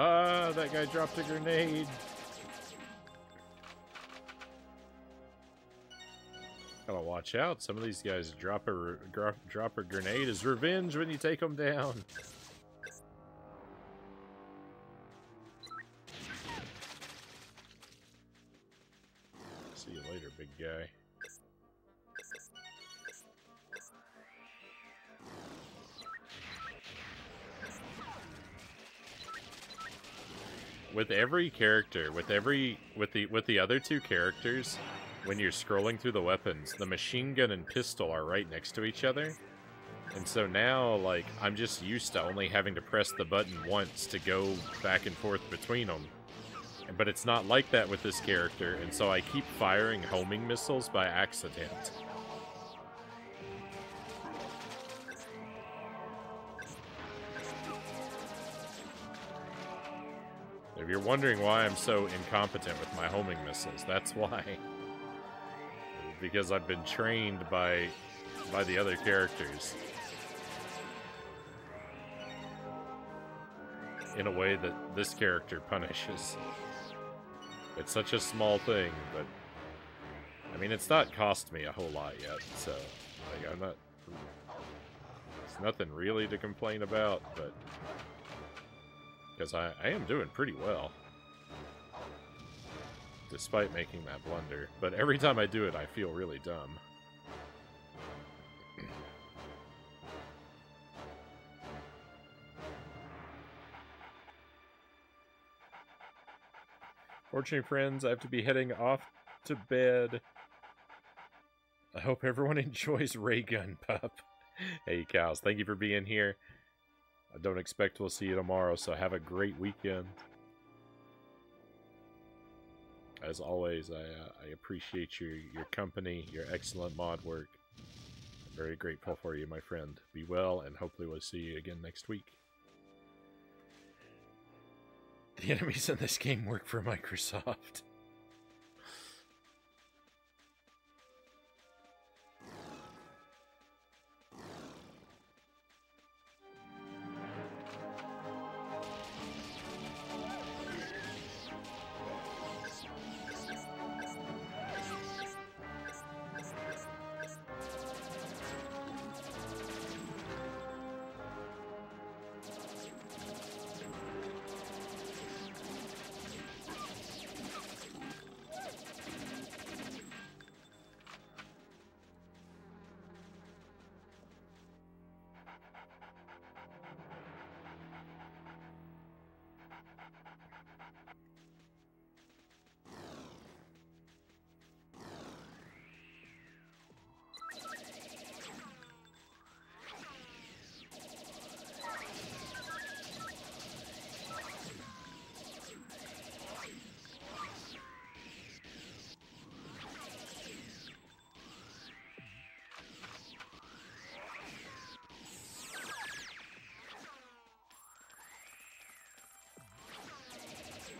A: Ah, that guy dropped a grenade. Gotta watch out. Some of these guys drop a grenade as revenge when you take them down. See you later, big guy. With every character, with the other two characters, when you're scrolling through the weapons, the machine gun and pistol are right next to each other. And so now, like, I'm just used to only having to press the button once to go back and forth between them. But it's not like that with this character, and so I keep firing homing missiles by accident. If you're wondering why I'm so incompetent with my homing missiles, that's why. Because I've been trained by the other characters in a way that this character punishes. It's such a small thing, but I mean, it's not cost me a whole lot yet, so like I'm not. It's nothing really to complain about, but because I am doing pretty well, despite making that blunder. But every time I do it, I feel really dumb. Fortunately, friends, I have to be heading off to bed. I hope everyone enjoys Ray Gun Pup. Hey, Cows, thank you for being here. I don't expect we'll see you tomorrow, so have a great weekend. As always, I appreciate your company, your excellent mod work. I'm very grateful for you, my friend. Be well, and hopefully we'll see you again next week. The enemies in this game work for Microsoft.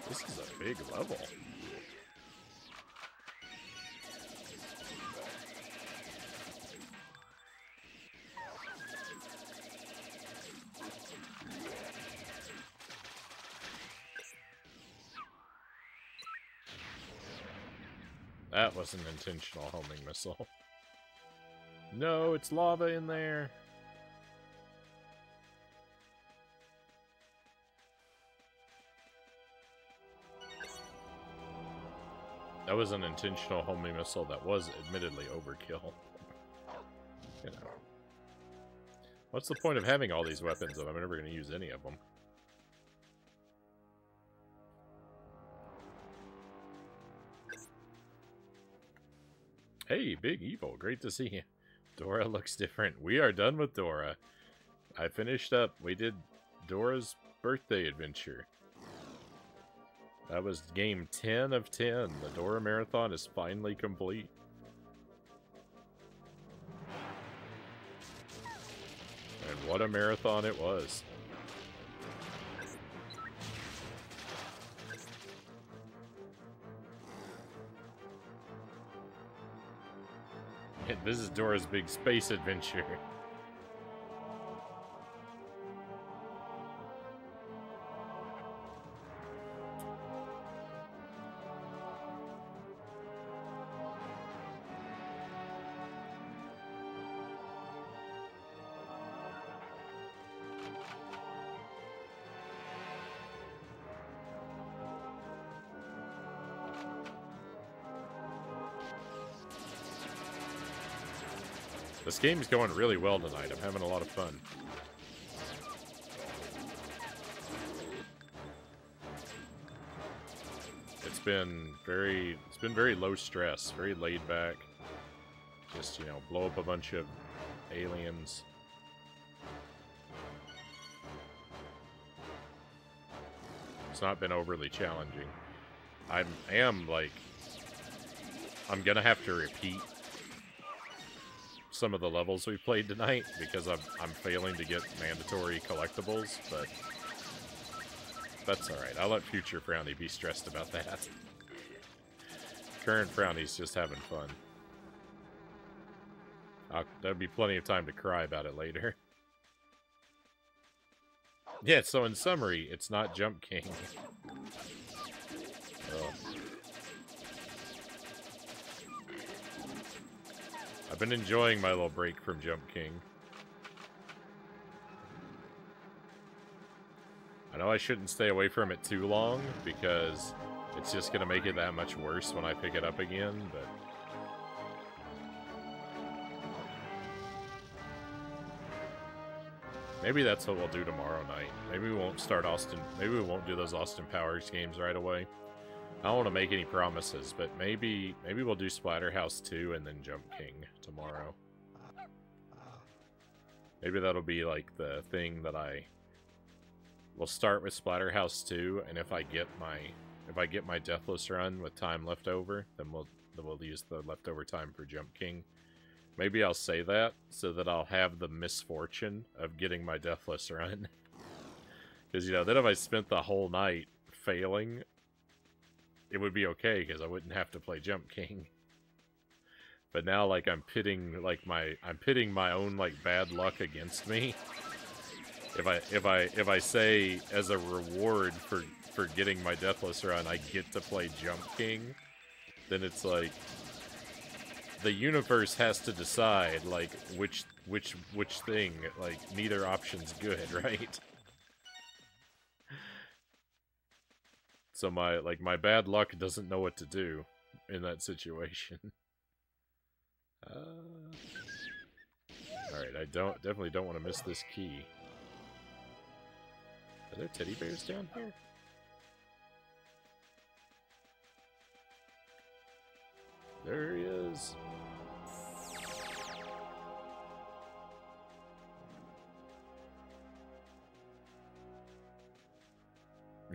A: This is a big level. That was an intentional homing missile. No, it's lava in there. That was an intentional homing missile that was admittedly overkill. You know. What's the point of having all these weapons if I'm never going to use any of them? Hey, Big Evil, great to see you. Dora looks different. We are done with Dora. I finished up. We did Dora's birthday adventure. That was game 10 of 10. The Dora Marathon is finally complete. And what a marathon it was. And this is Dora's big space adventure. This game's going really well tonight. I'm having a lot of fun. It's been very low stress, very laid back. Just, you know, blow up a bunch of aliens. It's not been overly challenging. I'm gonna have to repeat some of the levels we played tonight because I'm failing to get mandatory collectibles, but that's alright. I'll let future Frownie be stressed about that. Current Frownie's just having fun. There'll be plenty of time to cry about it later. Yeah, so in summary, it's not Jump King. I've been enjoying my little break from Jump King. I know I shouldn't stay away from it too long, because it's just going to make it that much worse when I pick it up again, but... maybe that's what we'll do tomorrow night. Maybe we won't start Austin... maybe we won't do those Austin Powers games right away. I don't want to make any promises, but maybe we'll do Splatterhouse 2 and then Jump King tomorrow. Maybe that'll be like the thing that we'll start with Splatterhouse 2, and if I get my Deathless run with time left over, then we'll use the leftover time for Jump King. Maybe I'll say that so that I'll have the misfortune of getting my Deathless run. Because, you know, then if I spent the whole night failing, it would be okay because I wouldn't have to play Jump King. But now, like, I'm pitting my own like bad luck against me. If I say as a reward for getting my Deathless run, I get to play Jump King, then it's like the universe has to decide like which thing. Like, neither option's good, right? So my bad luck doesn't know what to do in that situation. Alright, I definitely don't want to miss this key. Are there teddy bears down here? There he is.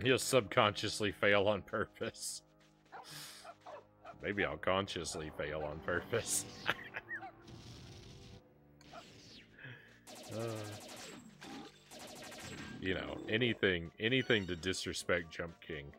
A: He'll subconsciously fail on purpose. Maybe I'll consciously fail on purpose. You know, anything to disrespect Jump King.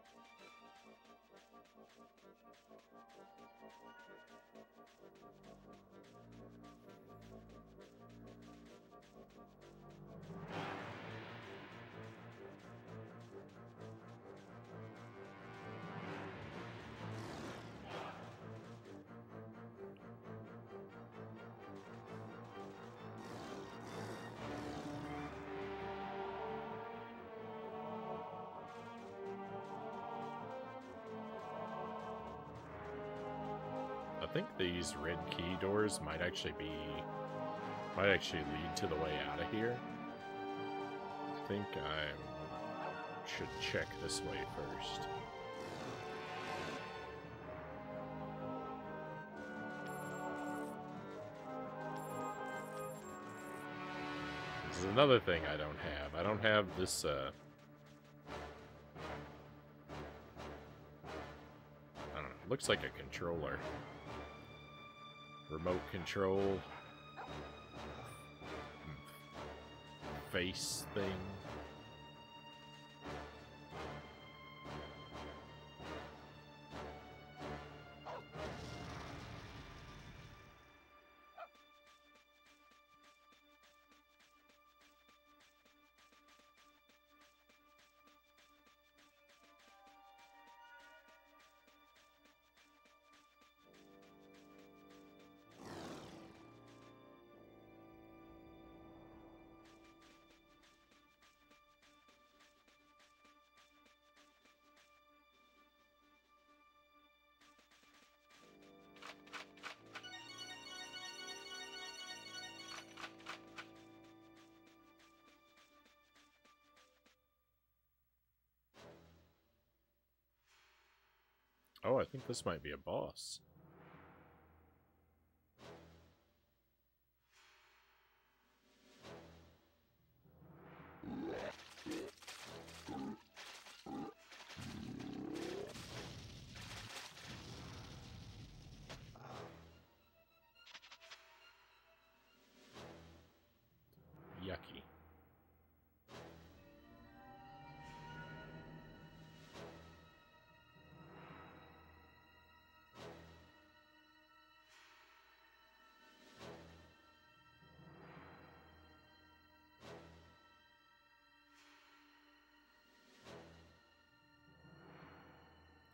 A: I think these red key doors might actually lead to the way out of here. I think I should check this way first. This is another thing I don't have. I don't have this, I don't know, it looks like a controller. Remote control face thing. Oh, I think this might be a boss. Yucky.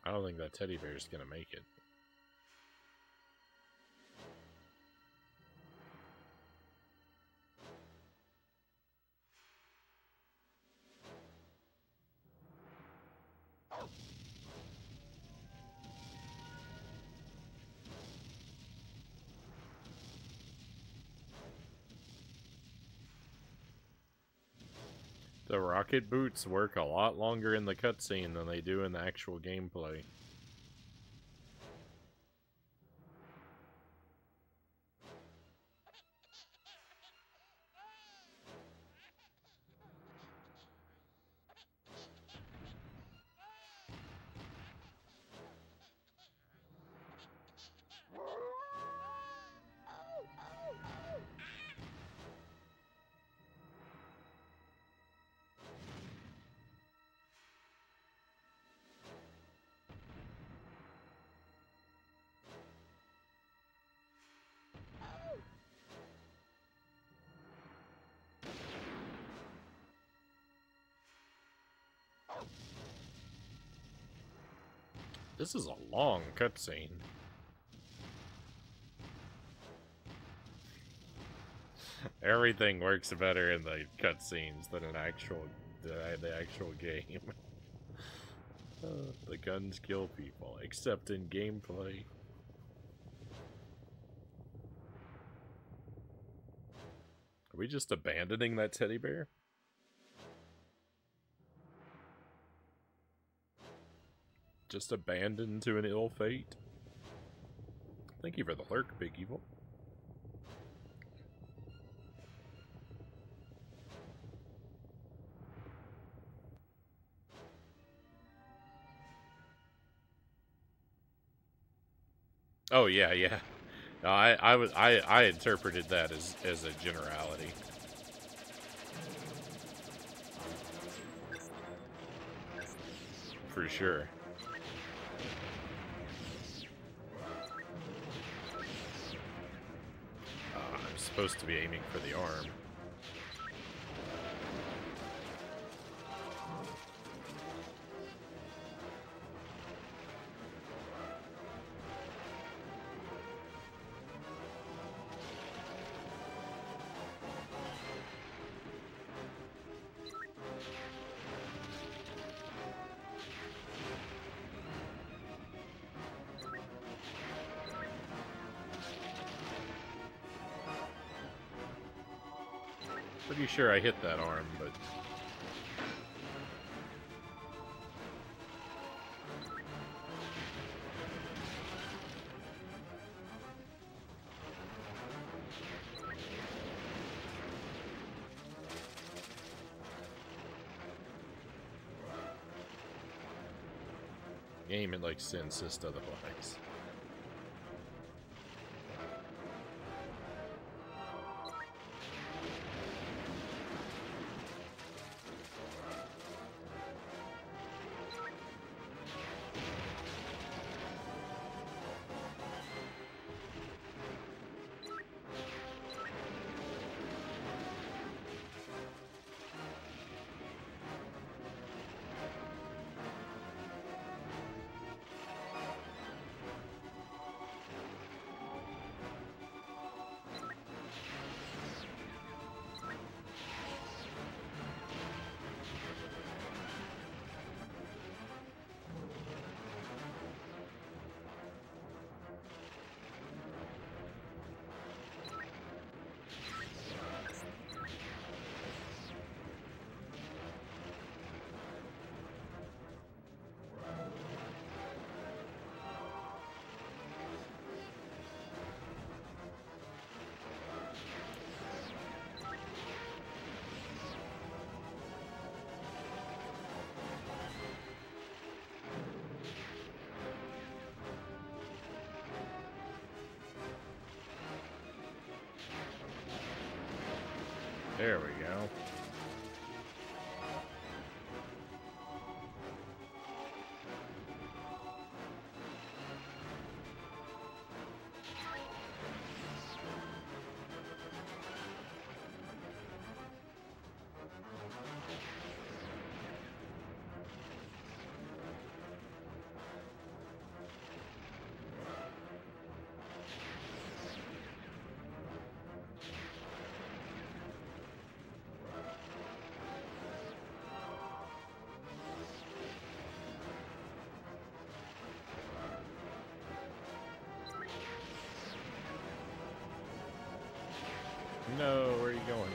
A: I don't think that teddy bear is gonna make it. The rocket boots work a lot longer in the cutscene than they do in the actual gameplay. This is a long cutscene. Everything works better in the cutscenes than in the actual game. The guns kill people, except in gameplay. Are we just abandoning that teddy bear? Just abandoned to an ill fate? Thank you for the lurk, Big Evil. Oh yeah, yeah. No, I interpreted that as a generality. For sure. I'm supposed to be aiming for the arm. Pretty sure I hit that arm, but... Game and like to insist otherwise. There we go. No, where are you going?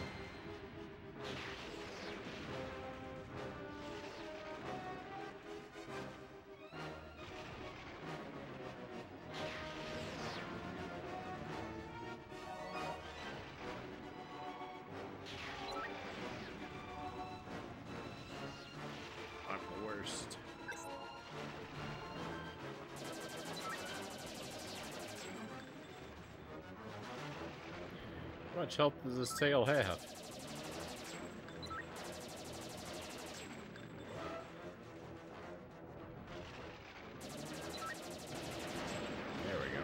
A: I'm the worst. How much health does this tail have? There we go.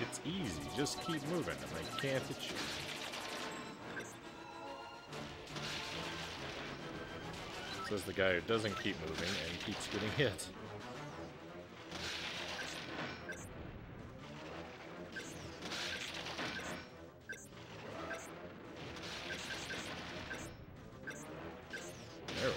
A: It's easy. Just keep moving, and they can't hit you. Says the guy who doesn't keep moving and keeps getting hit. There we go.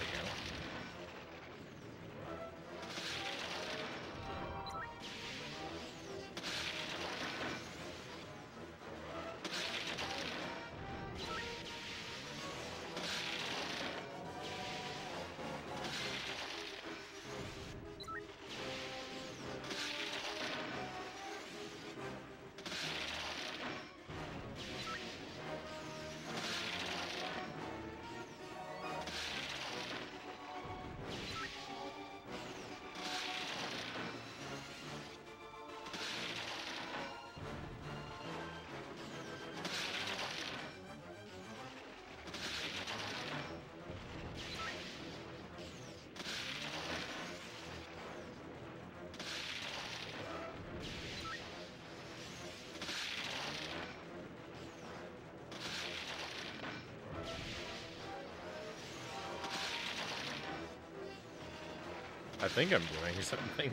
A: I think I'm doing something.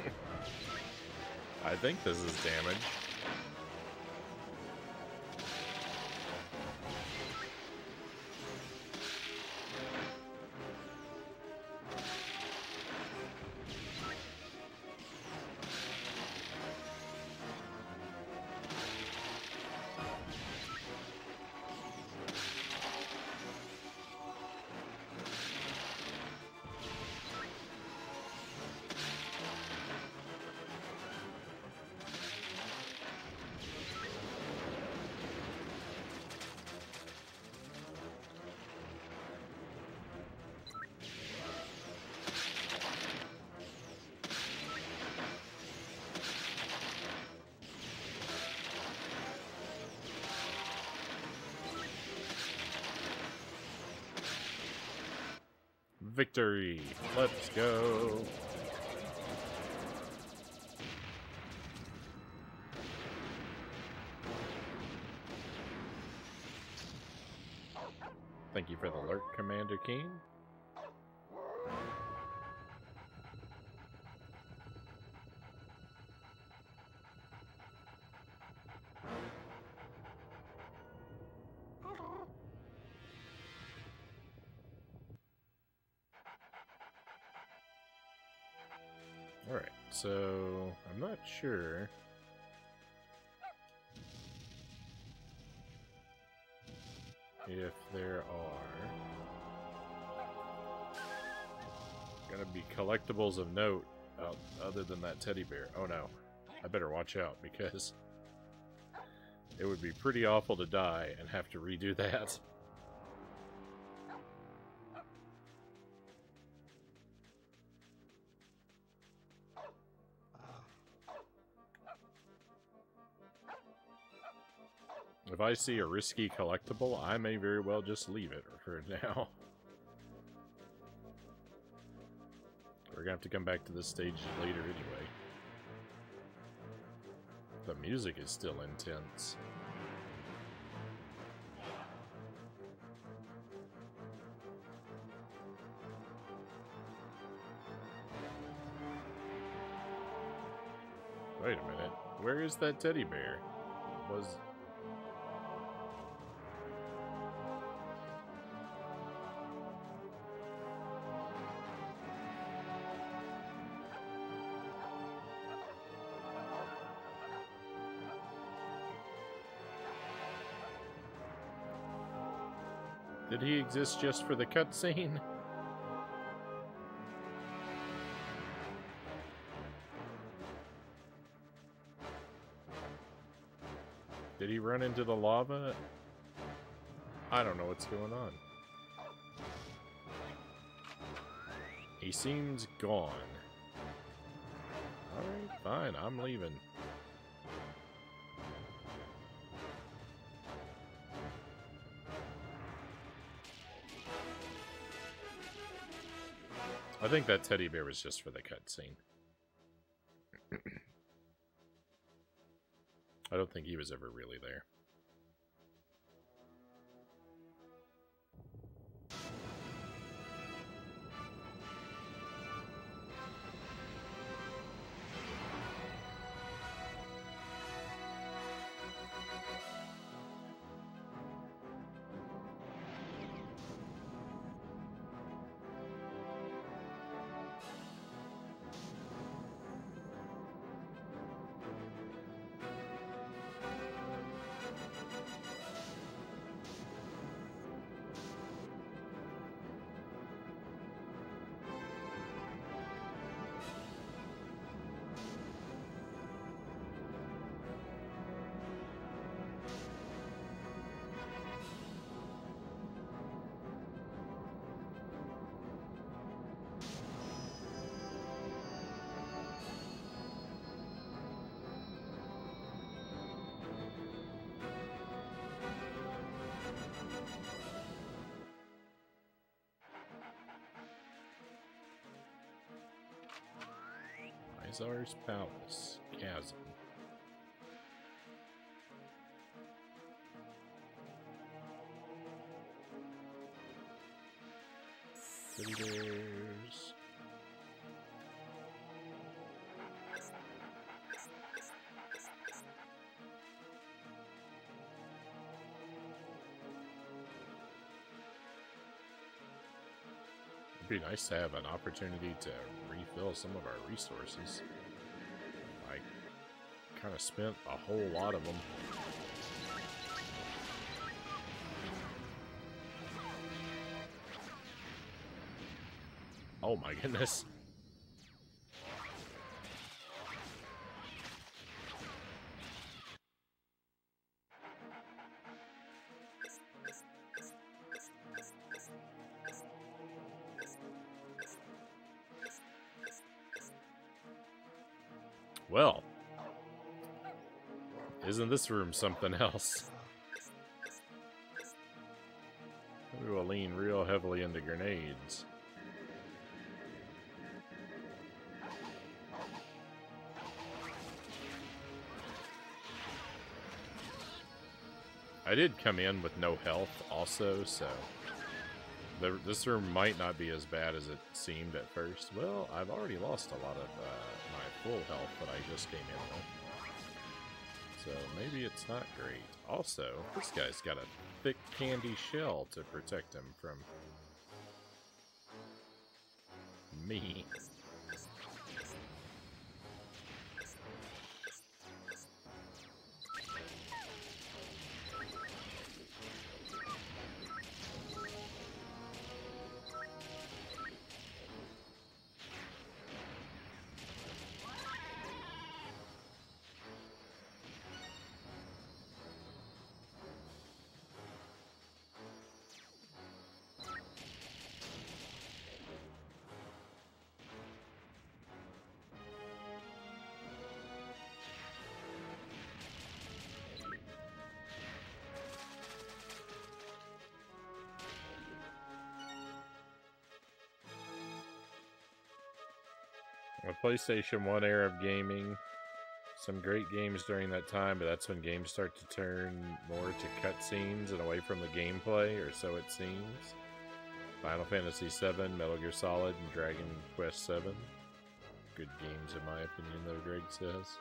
A: I think this is damage. Victory! Let's go! Thank you for the alert, Commander King. Alright, so I'm not sure if there are gonna be collectibles of note other than that teddy bear. Oh no, I better watch out because it would be pretty awful to die and have to redo that. If I see a risky collectible, I may very well just leave it for now. We're gonna have to come back to this stage later anyway. The music is still intense. Wait a minute. Where is that teddy bear? Did he exist just for the cutscene? Did he run into the lava? I don't know what's going on. He seems gone. Alright, fine, I'm leaving. I think that teddy bear was just for the cutscene. I don't think he was ever really there. Izar's Palace. Chasm. Visitors. It'd be nice to have an opportunity to refill some of our resources. I kind of spent a whole lot of them. Oh my goodness. Well, isn't this room something else? We will lean real heavily into grenades. I did come in with no health also, so this room might not be as bad as it seemed at first. Well, I've already lost a lot of my full health that I just came in with. So maybe it's not great. Also, this guy's got a thick candy shell to protect him from me. A PlayStation 1 era of gaming. Some great games during that time, but that's when games start to turn more to cutscenes and away from the gameplay, or so it seems. Final Fantasy VII, Metal Gear Solid, and Dragon Quest VII. Good games in my opinion, though, Greg says.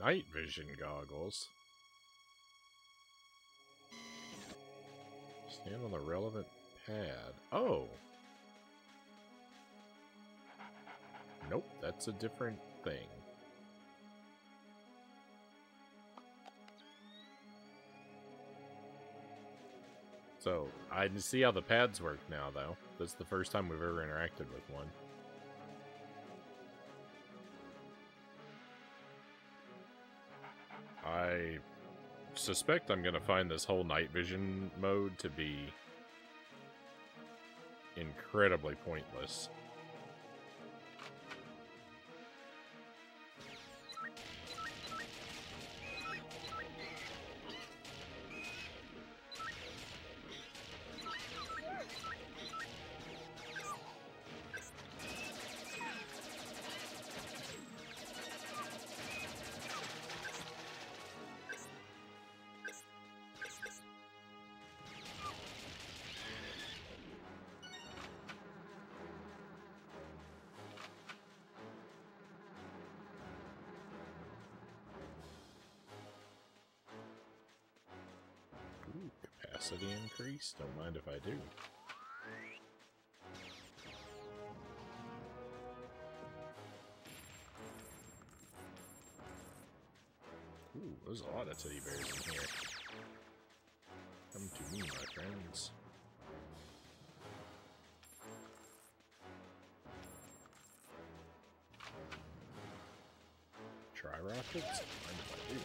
A: Night vision goggles. Stand on the relevant pad. Oh! Nope, that's a different thing. So, I see how the pads work now, though. That's the first time we've ever interacted with one. I suspect I'm going to find this whole night vision mode to be incredibly pointless. Ooh, capacity increase? Don't mind if I do. Ooh, there's a lot of teddy bears in here. Come to me, my friends. Try rockets? Mind if I do?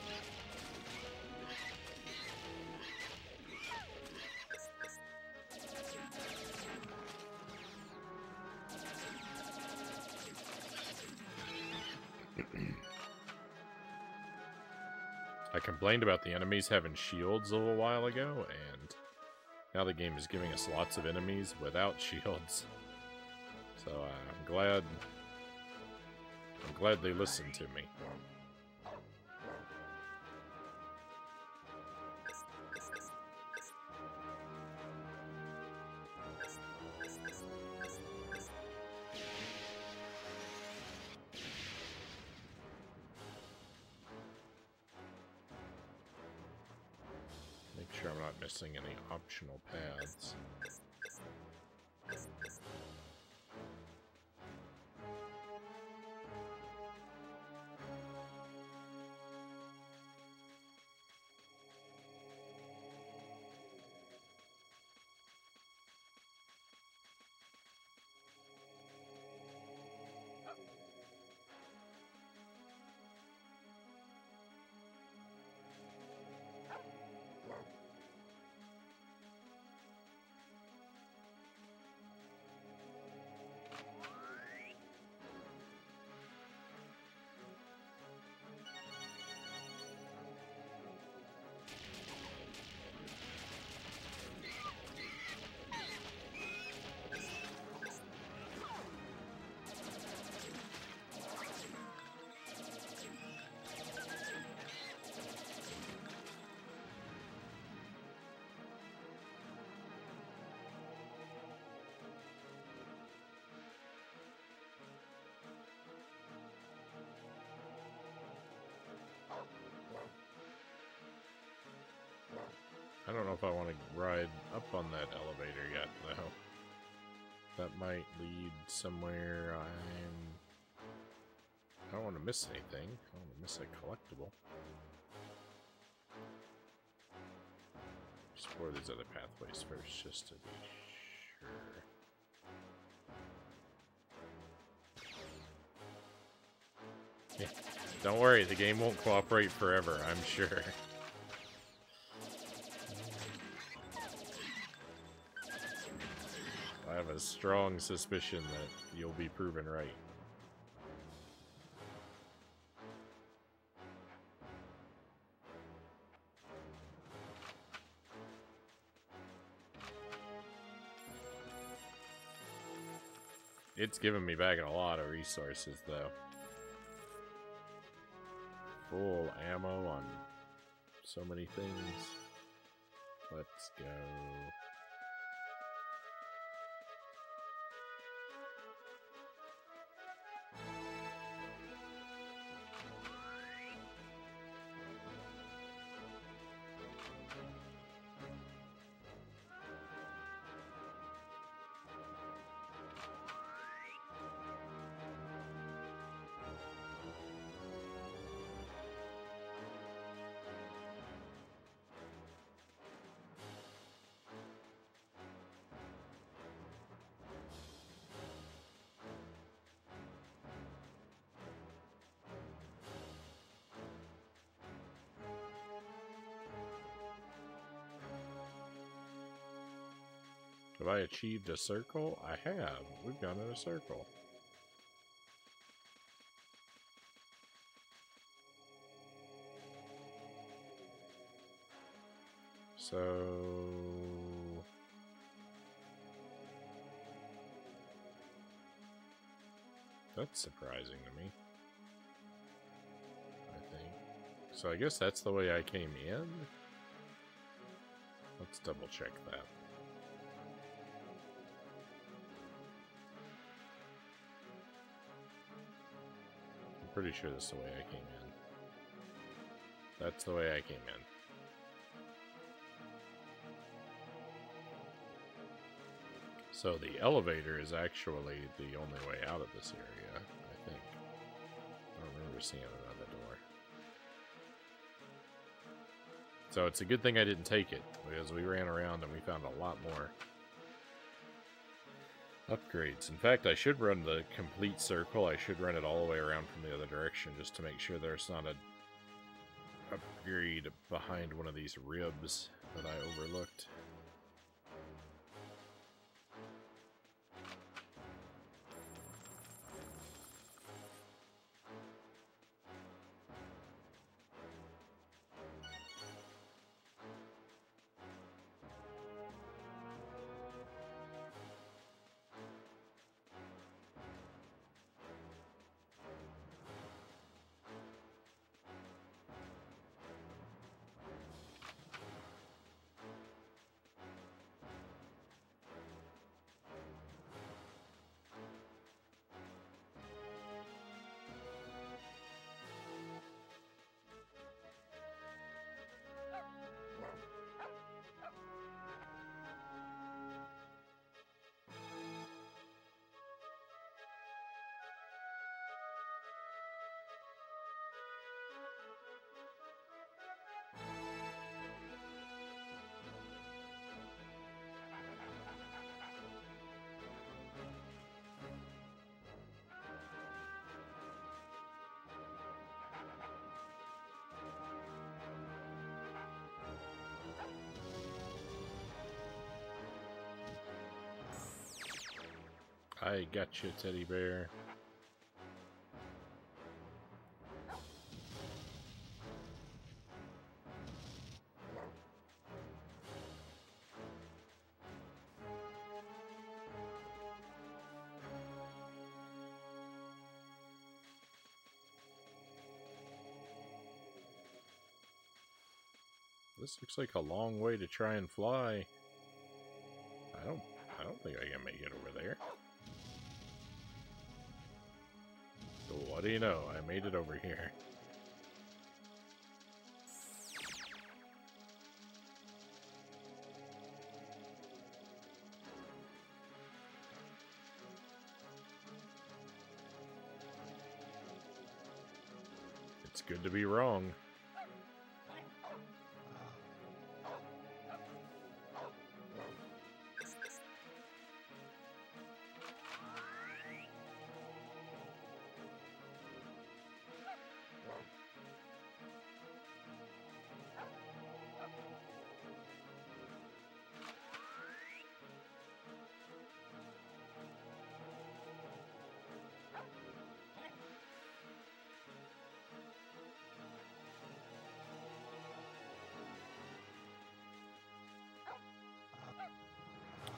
A: I complained about the enemies having shields a little while ago, and now the game is giving us lots of enemies without shields. So I'm glad they listened to me. Make sure I'm not missing any optional paths. I don't know if I want to ride up on that elevator yet, though. That might lead somewhere I don't want to miss anything. I don't want to miss a collectible. Explore these other pathways first, just to be sure. Yeah. Don't worry, the game won't cooperate forever, I'm sure. I have a strong suspicion that you'll be proven right. It's given me back a lot of resources, though. Full ammo on so many things. Let's go. Have I achieved a circle? I have. We've gone in a circle. So... that's surprising to me. I think. So I guess that's the way I came in? Let's double check that. I'm pretty sure that's the way I came in. That's the way I came in. So the elevator is actually the only way out of this area, I think. I don't remember seeing another door. So it's a good thing I didn't take it, because we ran around and we found a lot more upgrades. In fact, I should run the complete circle. I should run it all the way around from the other direction, just to make sure there's not a upgrade behind one of these ribs that I overlooked. I got you, teddy bear. This looks like a long way to try and fly. I don't think I can make it over there. What do you know? I made it over here. It's good to be wrong.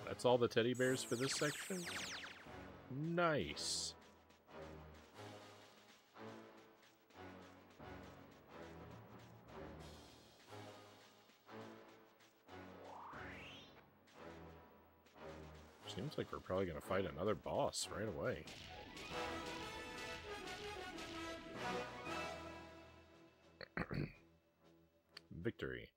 A: That's all the teddy bears for this section? Nice. Seems like we're probably going to fight another boss right away. Victory.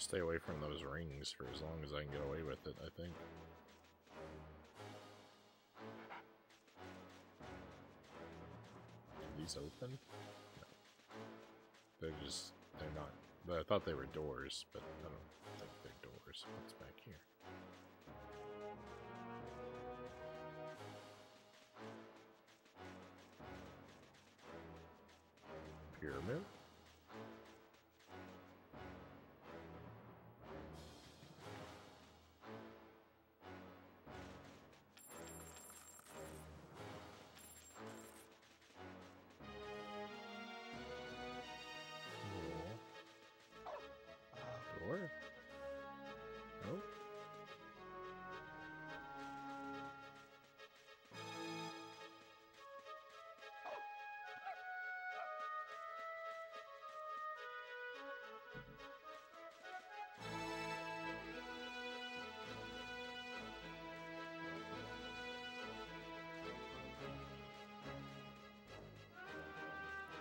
A: Stay away from those rings for as long as I can get away with it, I think. Are these open? No. They're not. I thought they were doors, but I don't think they're doors. What's back here? Pyramid? Door? Nope.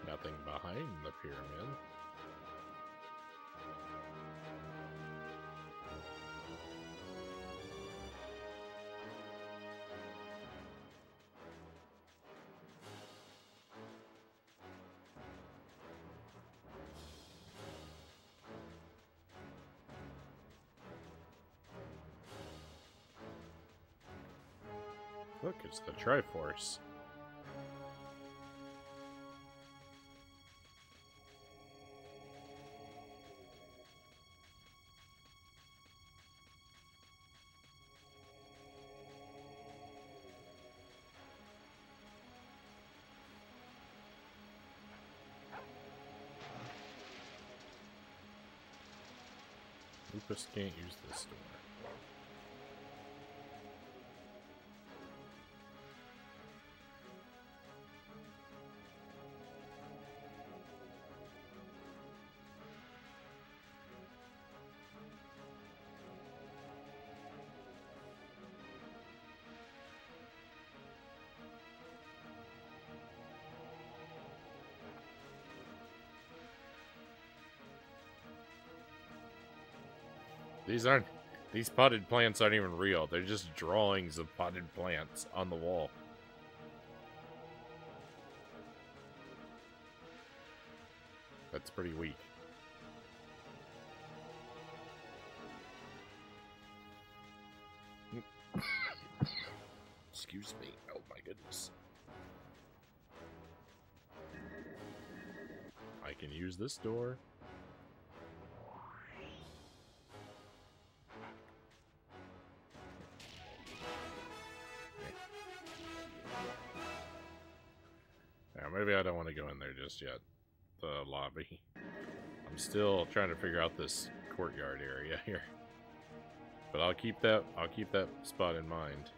A: Nothing behind the pyramid. Look, it's the Triforce. Lupus can't use this door. These potted plants aren't even real. They're just drawings of potted plants on the wall. That's pretty weak. Excuse me. Oh my goodness. I can use this door. Maybe I don't want to go in there just yet. The lobby. I'm still trying to figure out this courtyard area here. But I'll keep that spot in mind.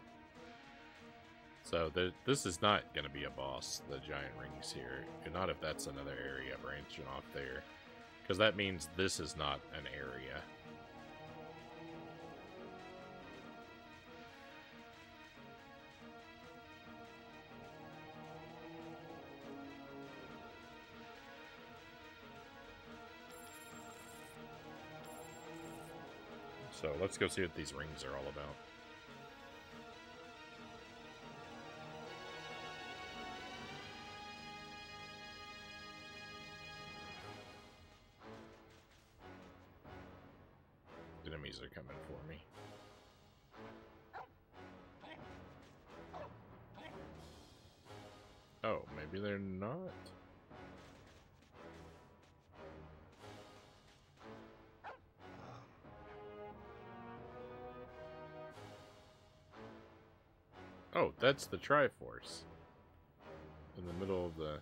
A: So this is not going to be a boss, the giant rings here. And not if that's another area branching off there. Because that means this is not an area. So let's go see what these rings are all about. Enemies are coming for me. Oh, maybe they're not? Oh, that's the Triforce. In the middle of the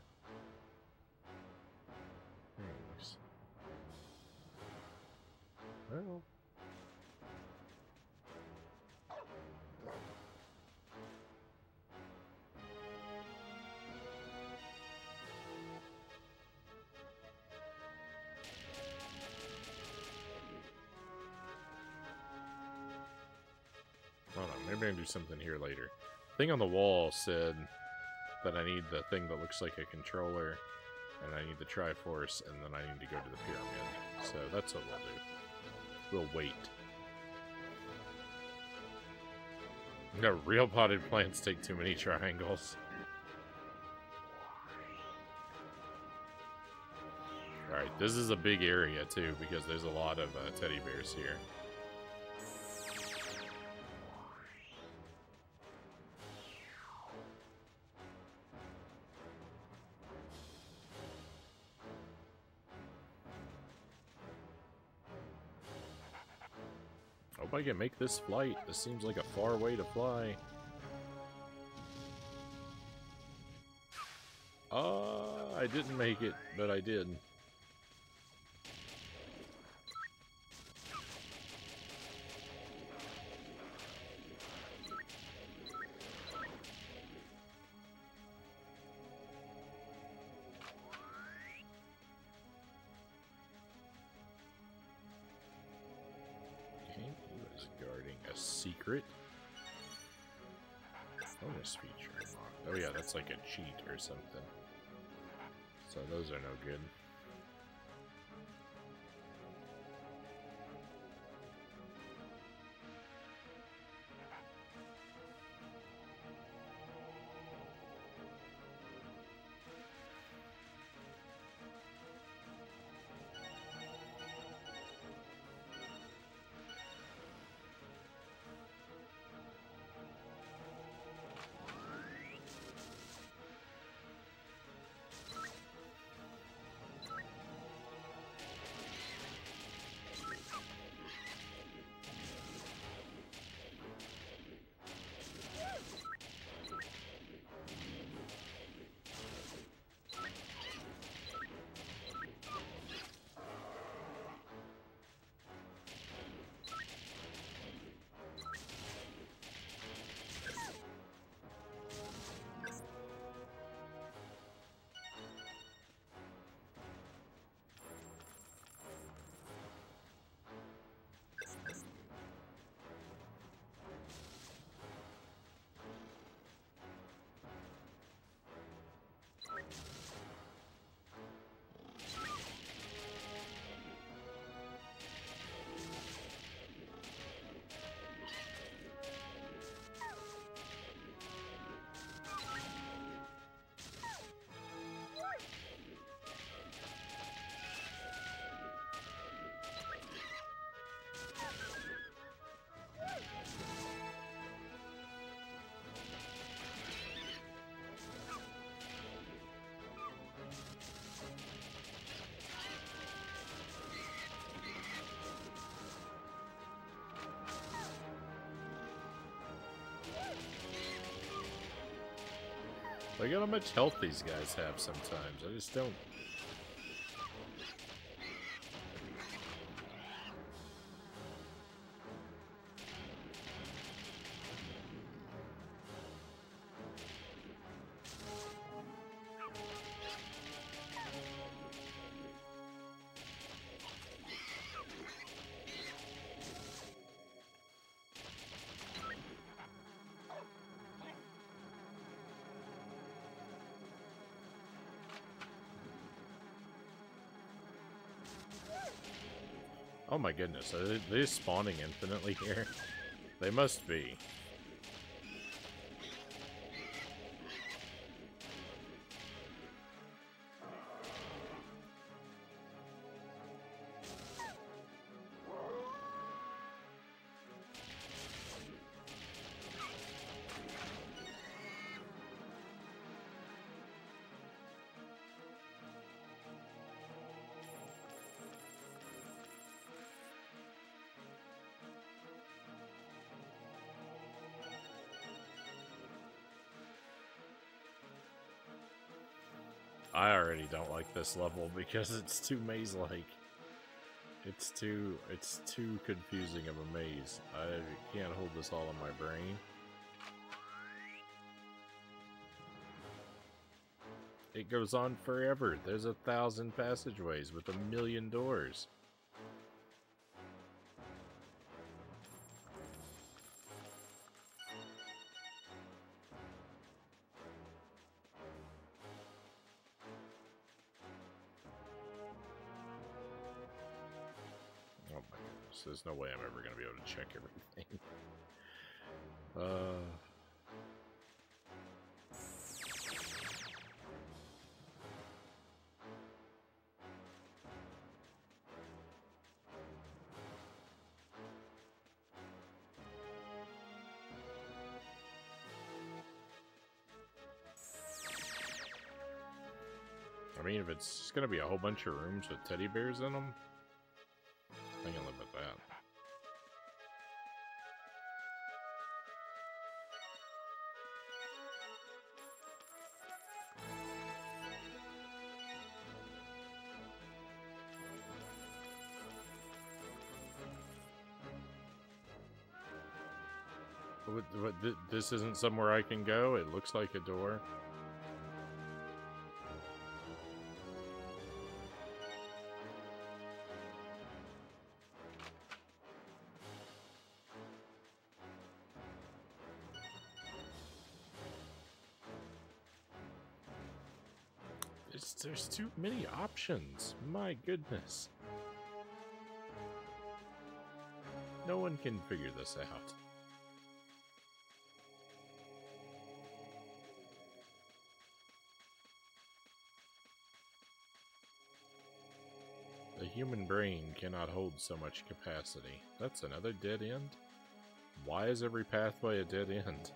A: rings. Well. I don't know, maybe I can do something here later. The thing on the wall said that I need the thing that looks like a controller, and I need the Triforce, and then I need to go to the pyramid. So that's what we'll do. We'll wait. No, real potted plants take too many triangles. Alright, this is a big area too, because there's a lot of teddy bears here. Hope I can make this flight. This seems like a far way to fly. I didn't make it, but I did. Secret bonus feature unlocked. Oh yeah, that's like a cheat or something. So those are no good. Look at how much health these guys have sometimes. I just don't... Oh my goodness, are they spawning infinitely here? They must be. I already don't like this level because it's too maze-like. It's too confusing of a maze. I can't hold this all in my brain. It goes on forever. There's 1,000 passageways with 1,000,000 doors. Oh my goodness. rooms. There's no way I'm ever going to be able to check everything. I mean, if it's going to be a whole bunch of rooms with teddy bears in them, I can live with that. This isn't somewhere I can go? It looks like a door. There's too many options. My goodness. No one can figure this out. The human brain cannot hold so much capacity. That's another dead end? Why is every pathway a dead end?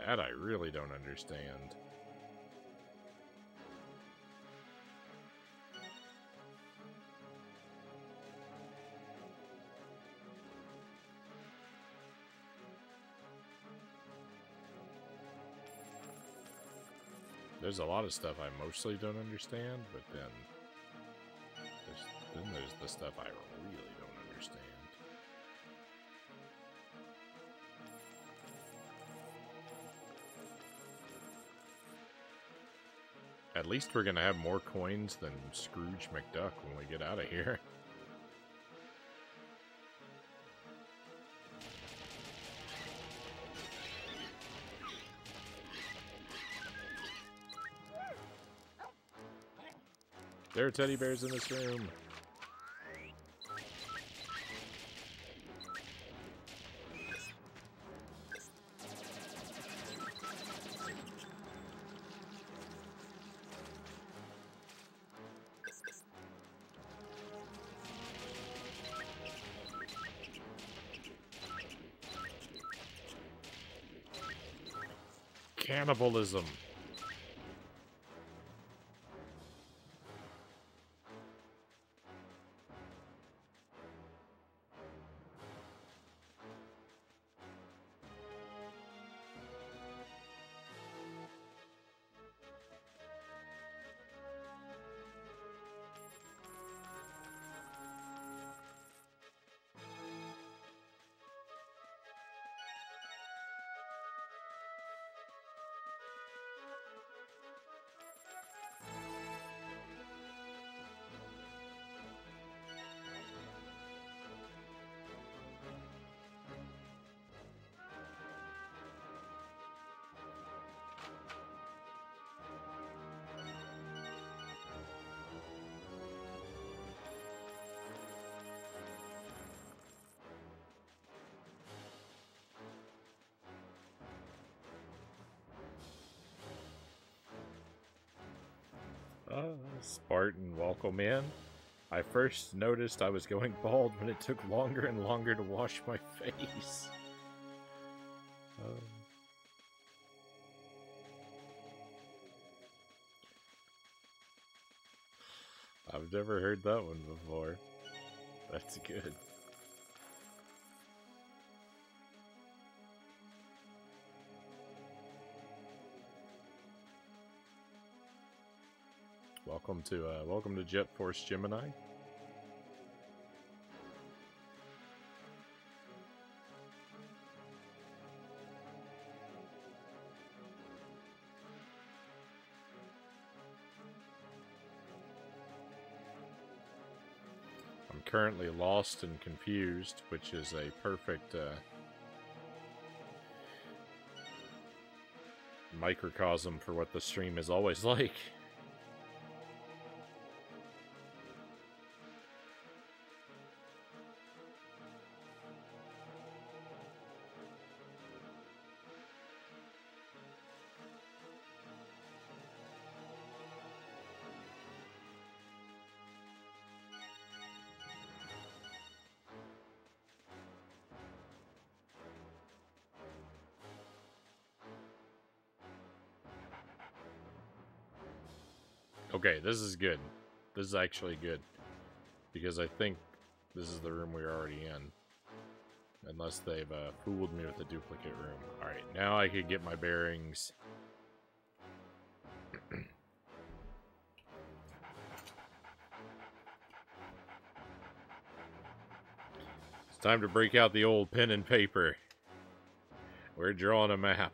A: That I really don't understand. There's a lot of stuff I mostly don't understand, but then there's the stuff I really don't understand. At least we're gonna have more coins than Scrooge McDuck when we get out of here. There are teddy bears in this room. Cannibalism. Spartan, welcome in. I first noticed I was going bald when it took longer and longer to wash my face. I've never heard that one before. That's good. Welcome to Jet Force Gemini. I'm currently lost and confused, which is a perfect microcosm for what the stream is always like. Okay, this is good. This is actually good. Because I think this is the room we're already in. Unless they've fooled me with a duplicate room. Alright, now I can get my bearings. It's time to break out the old pen and paper. We're drawing a map.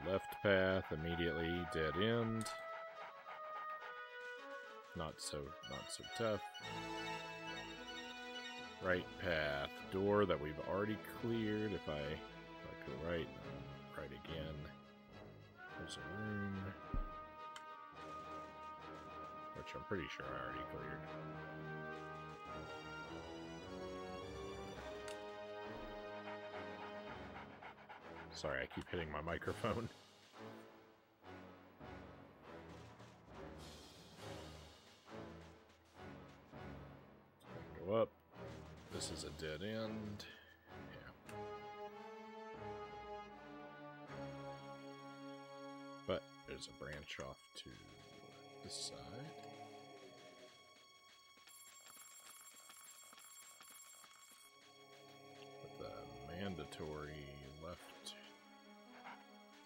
A: Left path, immediately dead end. Not so tough. Right path, door that we've already cleared. If I go right, right again. There's a room, which I'm pretty sure I already cleared. Sorry, I keep hitting my microphone. Go up. This is a dead end. Yeah. But there's a branch off to this side. With a mandatory left.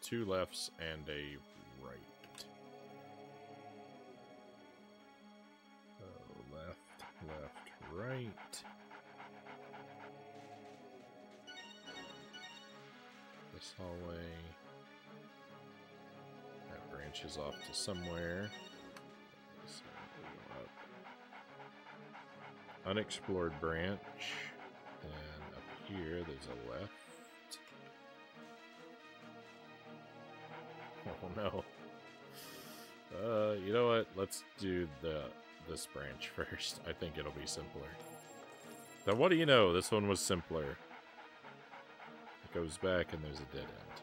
A: 2 lefts and a right. Oh, left, right. This hallway. That branches off to somewhere. So unexplored branch. And up here there's a left. Oh no. You know what? Let's do this branch first. I think it'll be simpler. Then what do you know? This one was simpler. It goes back and there's a dead end.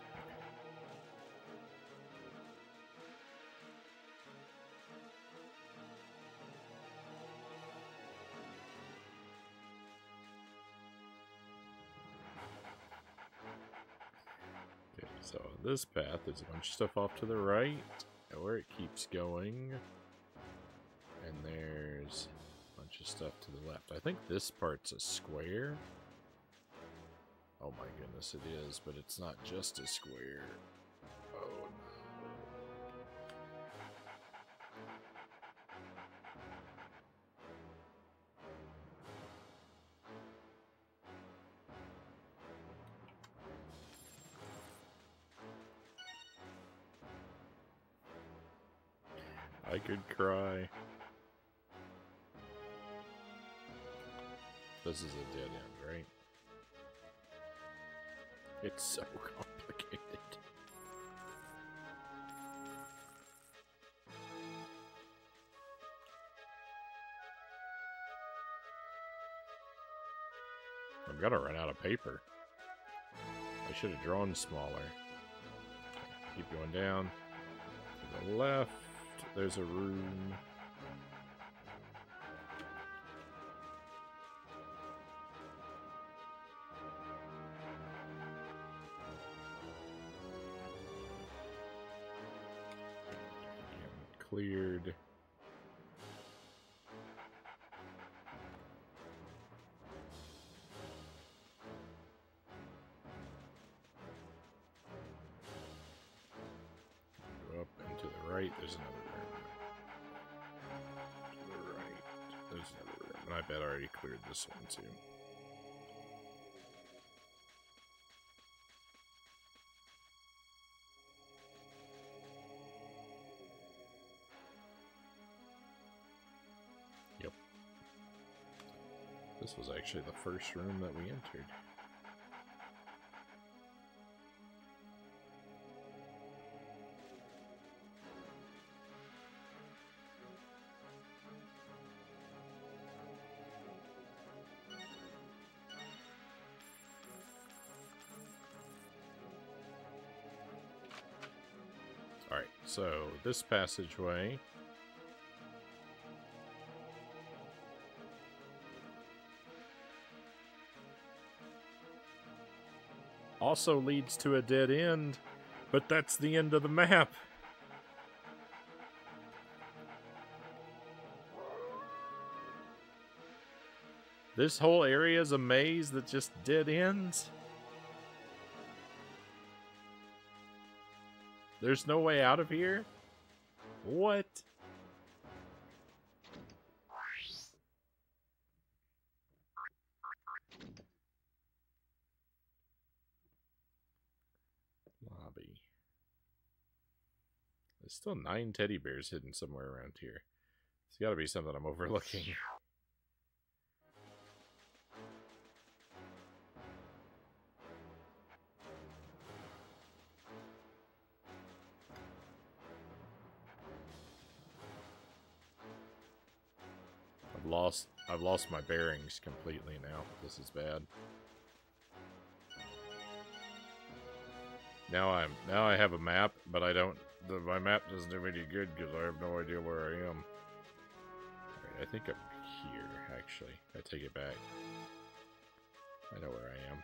A: Okay, so on this path, there's a bunch of stuff off to the right, where it keeps going. And there's a bunch of stuff to the left. I think this part's a square. Oh my goodness, it is, but it's not just a square. Oh no. I could cry. This is a dead end, right? It's so complicated. I'm gonna run out of paper. I should have drawn smaller. Keep going down. To the left, there's a room. Cleared. Go up and to the right, there's another room. To the right, there's another room. And I bet I already cleared this one too. This was actually the first room that we entered. So, this passageway also leads to a dead end, but that's the end of the map. This whole area is a maze that just dead ends. There's no way out of here? What? Lobby. There's still 9 teddy bears hidden somewhere around here. There's got to be something I'm overlooking. I've lost my bearings completely now. This is bad. Now I have a map, but I don't. My map doesn't do any good because I have no idea where I am. Alright, I think I'm here. Actually, I take it back. I know where I am.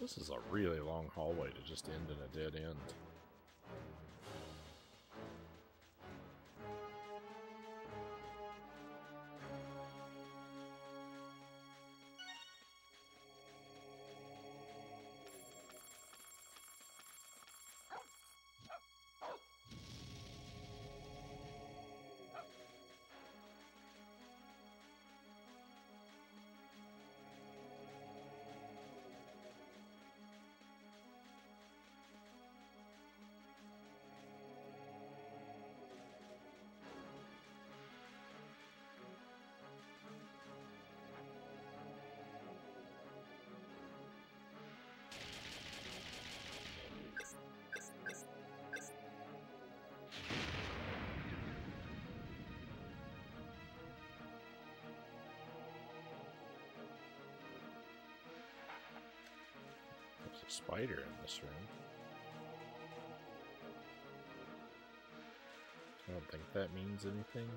A: This is a really long hallway to just end in a dead end. There's a spider in this room. I don't think that means anything.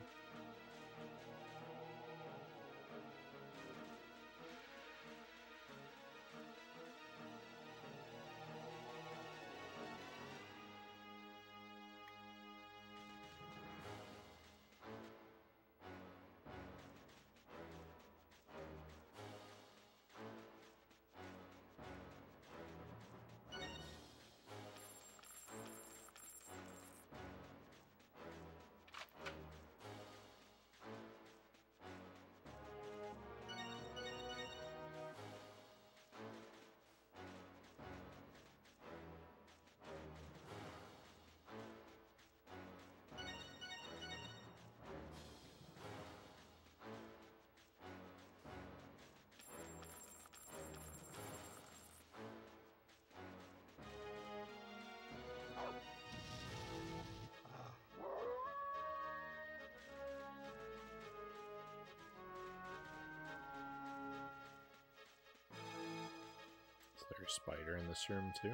A: Is there a spider in this room too?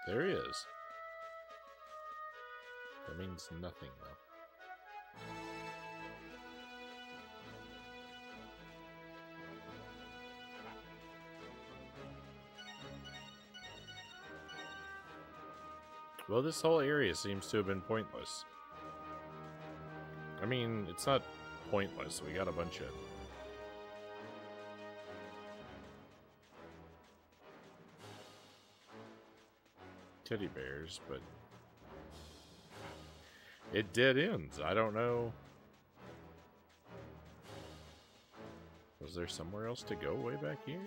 A: There he is. That means nothing though. Well, this whole area seems to have been pointless. I mean, it's not pointless. We got a bunch of teddy bears, but it dead ends. I don't know. Was there somewhere else to go way back here?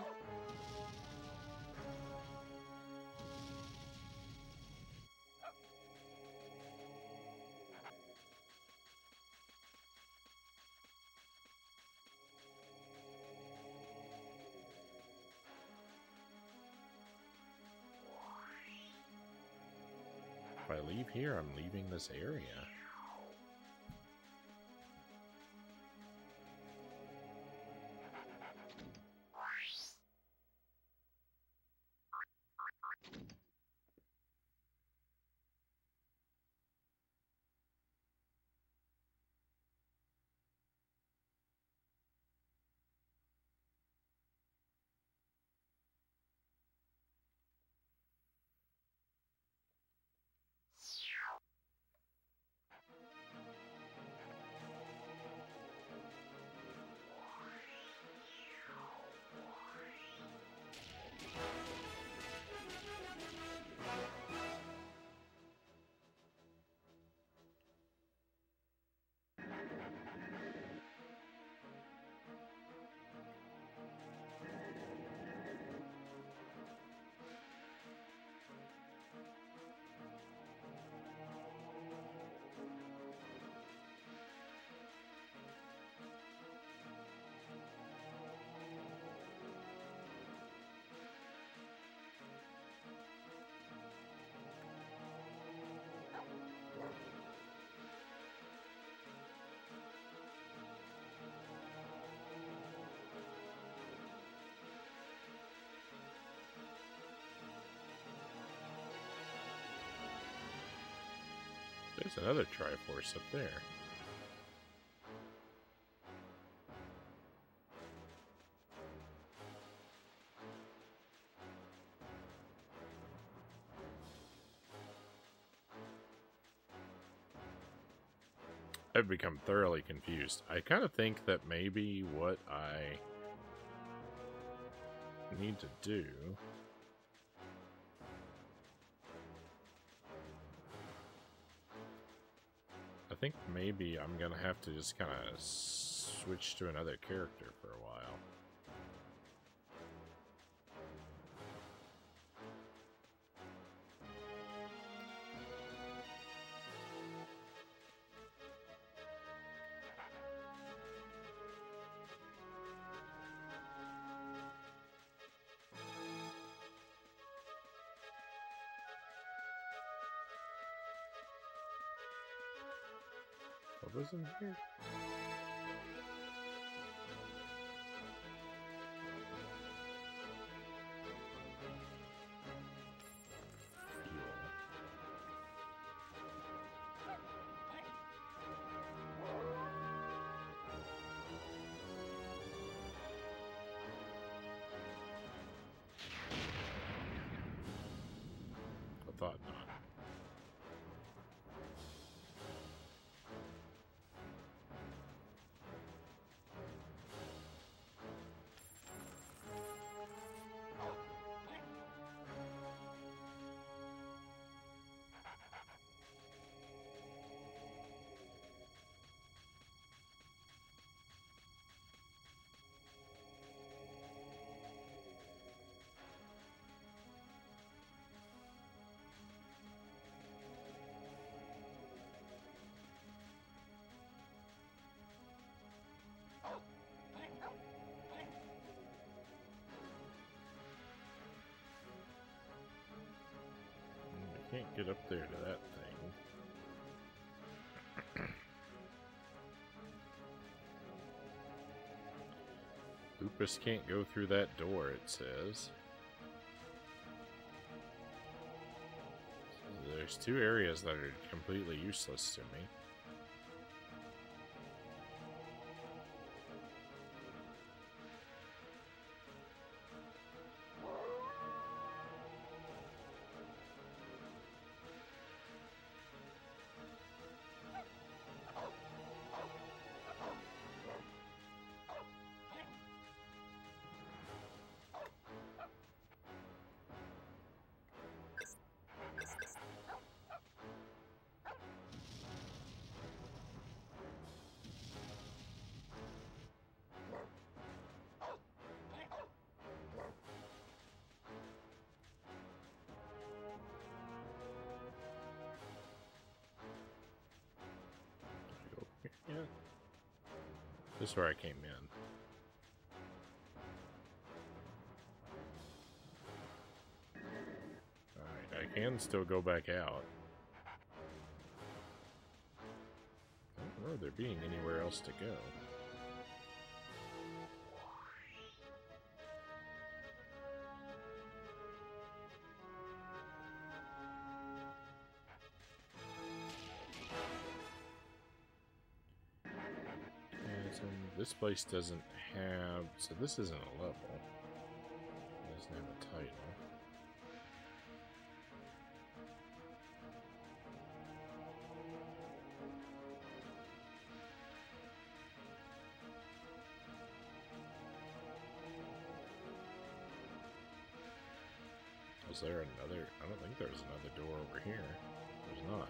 A: If I leave here, I'm leaving this area. There's another Triforce up there. I've become thoroughly confused. I kind of think that maybe what I need to do I think maybe I'm gonna have to just kind of switch to another character for a while. What was in here? I thought not. Can't get up there to that thing. Lupus can't go through that door, it says. There's two areas that are completely useless to me. Yeah. This is where I came in. Alright, I can still go back out. remember there being anywhere else to go. This place doesn't have, so this isn't a level. It doesn't have a title. Was there another? I don't think there was another door over here. There's not.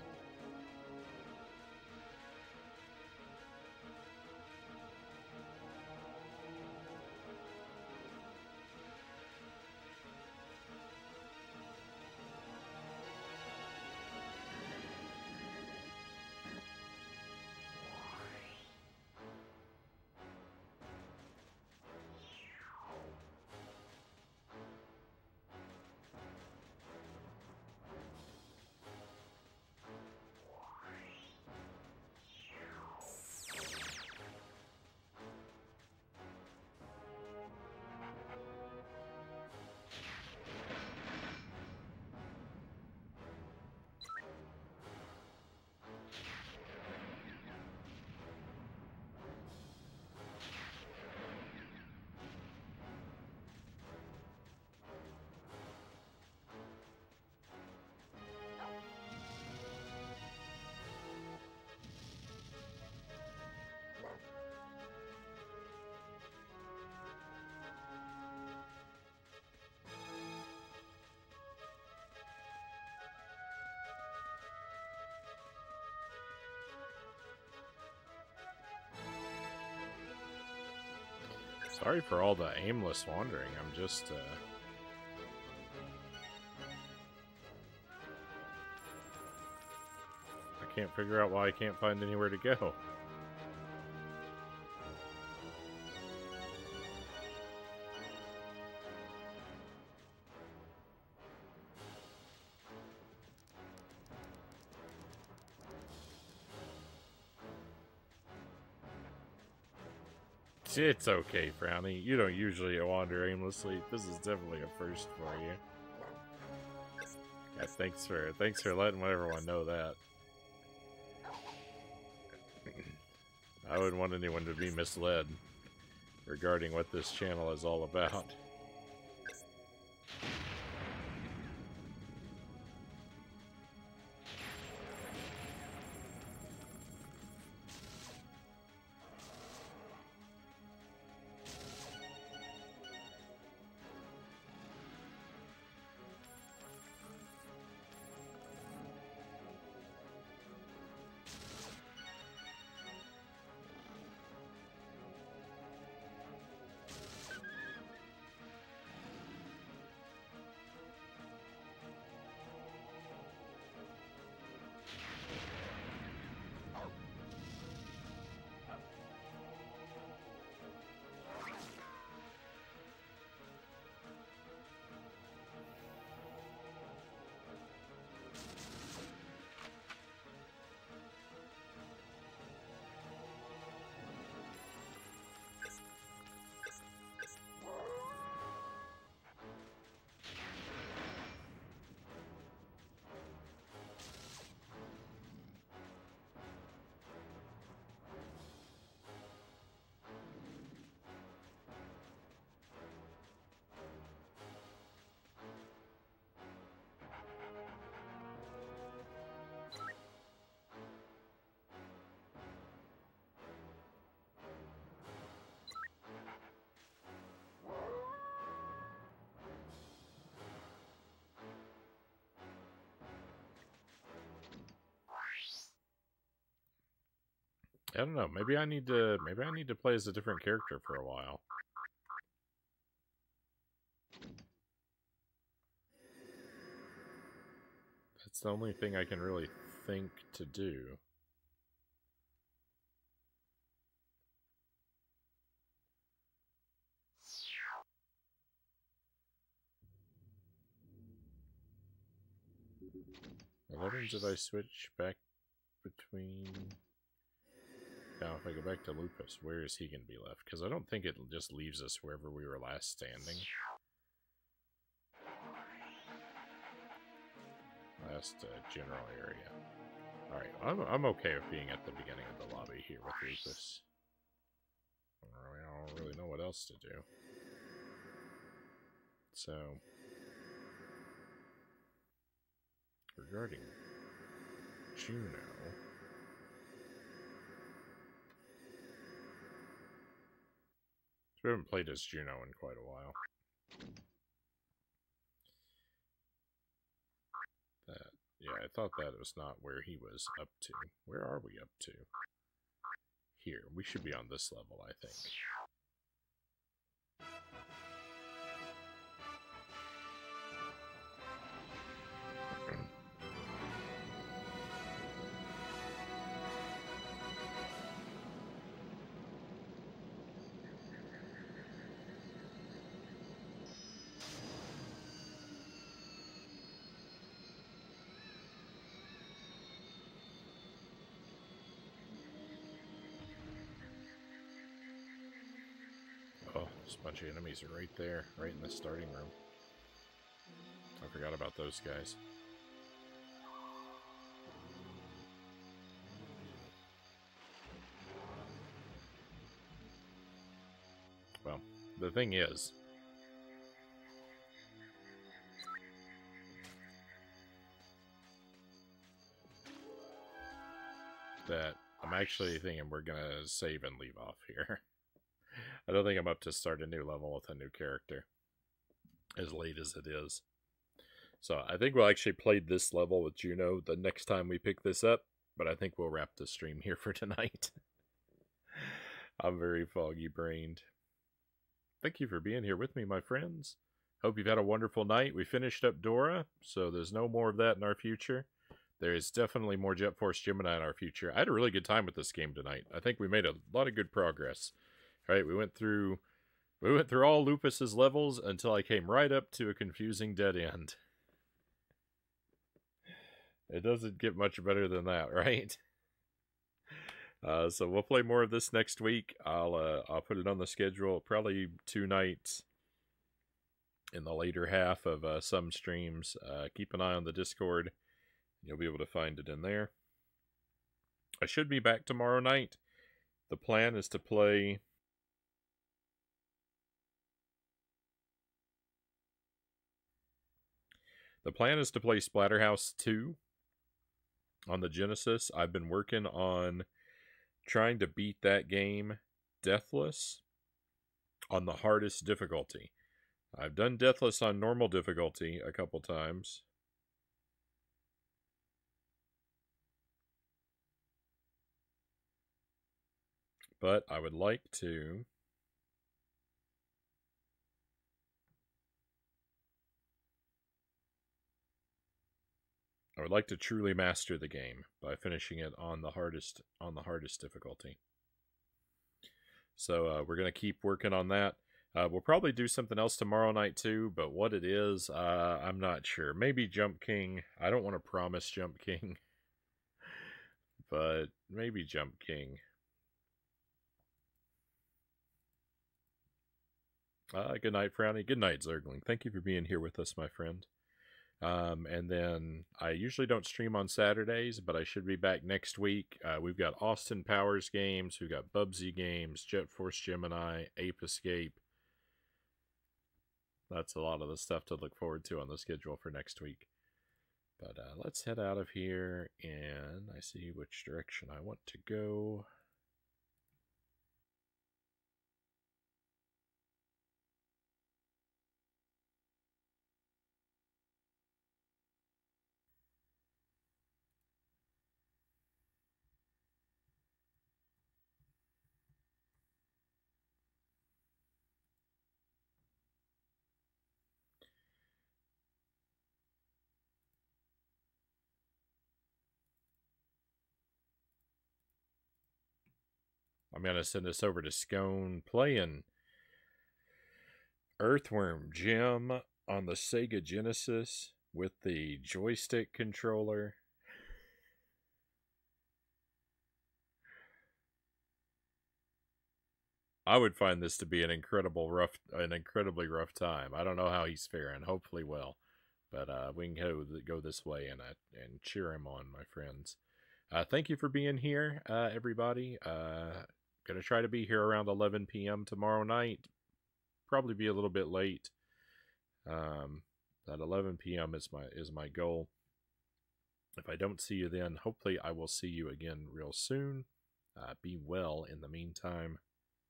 A: Sorry for all the aimless wandering. I'm just, I can't figure out why I can't find anywhere to go. It's okay, Frownie. You don't usually wander aimlessly. This is definitely a first for you. Yeah, thanks for letting everyone know that. I wouldn't want anyone to be misled regarding what this channel is all about. I don't know. Maybe I need to play as a different character for a while. That's the only thing I can really think to do. What weapons did I switch back between? Now, if I go back to Lupus, where is he going to be left? Because I don't think it just leaves us wherever we were last standing. Last general area. Alright, I'm okay with being at the beginning of the lobby here with Lupus. I don't really know what else to do. So, regarding Juno, we haven't played as Juno in quite a while. Yeah, I thought that was not where he was up to. Where are we up to? Here. We should be on this level, I think. Oh, there's a bunch of enemies are right there, right in the starting room. I forgot about those guys. Well, the thing is, that I'm actually thinking we're gonna save and leave off here. I don't think I'm up to start a new level with a new character, as late as it is. So I think we'll actually play this level with Juno the next time we pick this up, but I think we'll wrap the stream here for tonight. I'm very foggy-brained. Thank you for being here with me, my friends. Hope you've had a wonderful night. We finished up Dora, so there's no more of that in our future. There is definitely more Jet Force Gemini in our future. I had a really good time with this game tonight. I think we made a lot of good progress. All right, we went through all Lupus's levels until I came right up to a confusing dead end. It doesn't get much better than that, right? So we'll play more of this next week. I'll put it on the schedule, probably 2 nights in the later half of some streams. Keep an eye on the Discord. You'll be able to find it in there. I should be back tomorrow night. The plan is to play... Splatterhouse 2 on the Genesis. I've been working on trying to beat that game deathless on the hardest difficulty. I've done deathless on normal difficulty a couple times. But I would like to... truly master the game by finishing it on the hardest difficulty. So we're going to keep working on that. We'll probably do something else tomorrow night too, but what it is, I'm not sure. Maybe Jump King. I don't want to promise Jump King, but maybe Jump King. Good night, Frownie. Good night, Zergling. Thank you for being here with us, my friend. And then I usually don't stream on Saturdays, but I should be back next week. We've got Austin Powers games, we've got Bubsy games, Jet Force Gemini, Ape Escape. That's a lot of the stuff to look forward to on the schedule for next week. But let's head out of here, and I see which direction I want to go. I'm going to send this over to Scone playing Earthworm Jim on the Sega Genesis with the joystick controller. I would find this to be an incredibly rough time. I don't know how he's faring. Hopefully well. But we can go this way and cheer him on, my friends. Thank you for being here, everybody. Gonna try to be here around 11 p.m. tomorrow night. Probably be a little bit late. At 11 p.m. is my goal. If I don't see you then, hopefully I will see you again real soon. Be well in the meantime.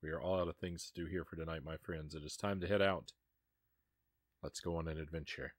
A: We are all out of things to do here for tonight, my friends. It is time to head out. Let's go on an adventure.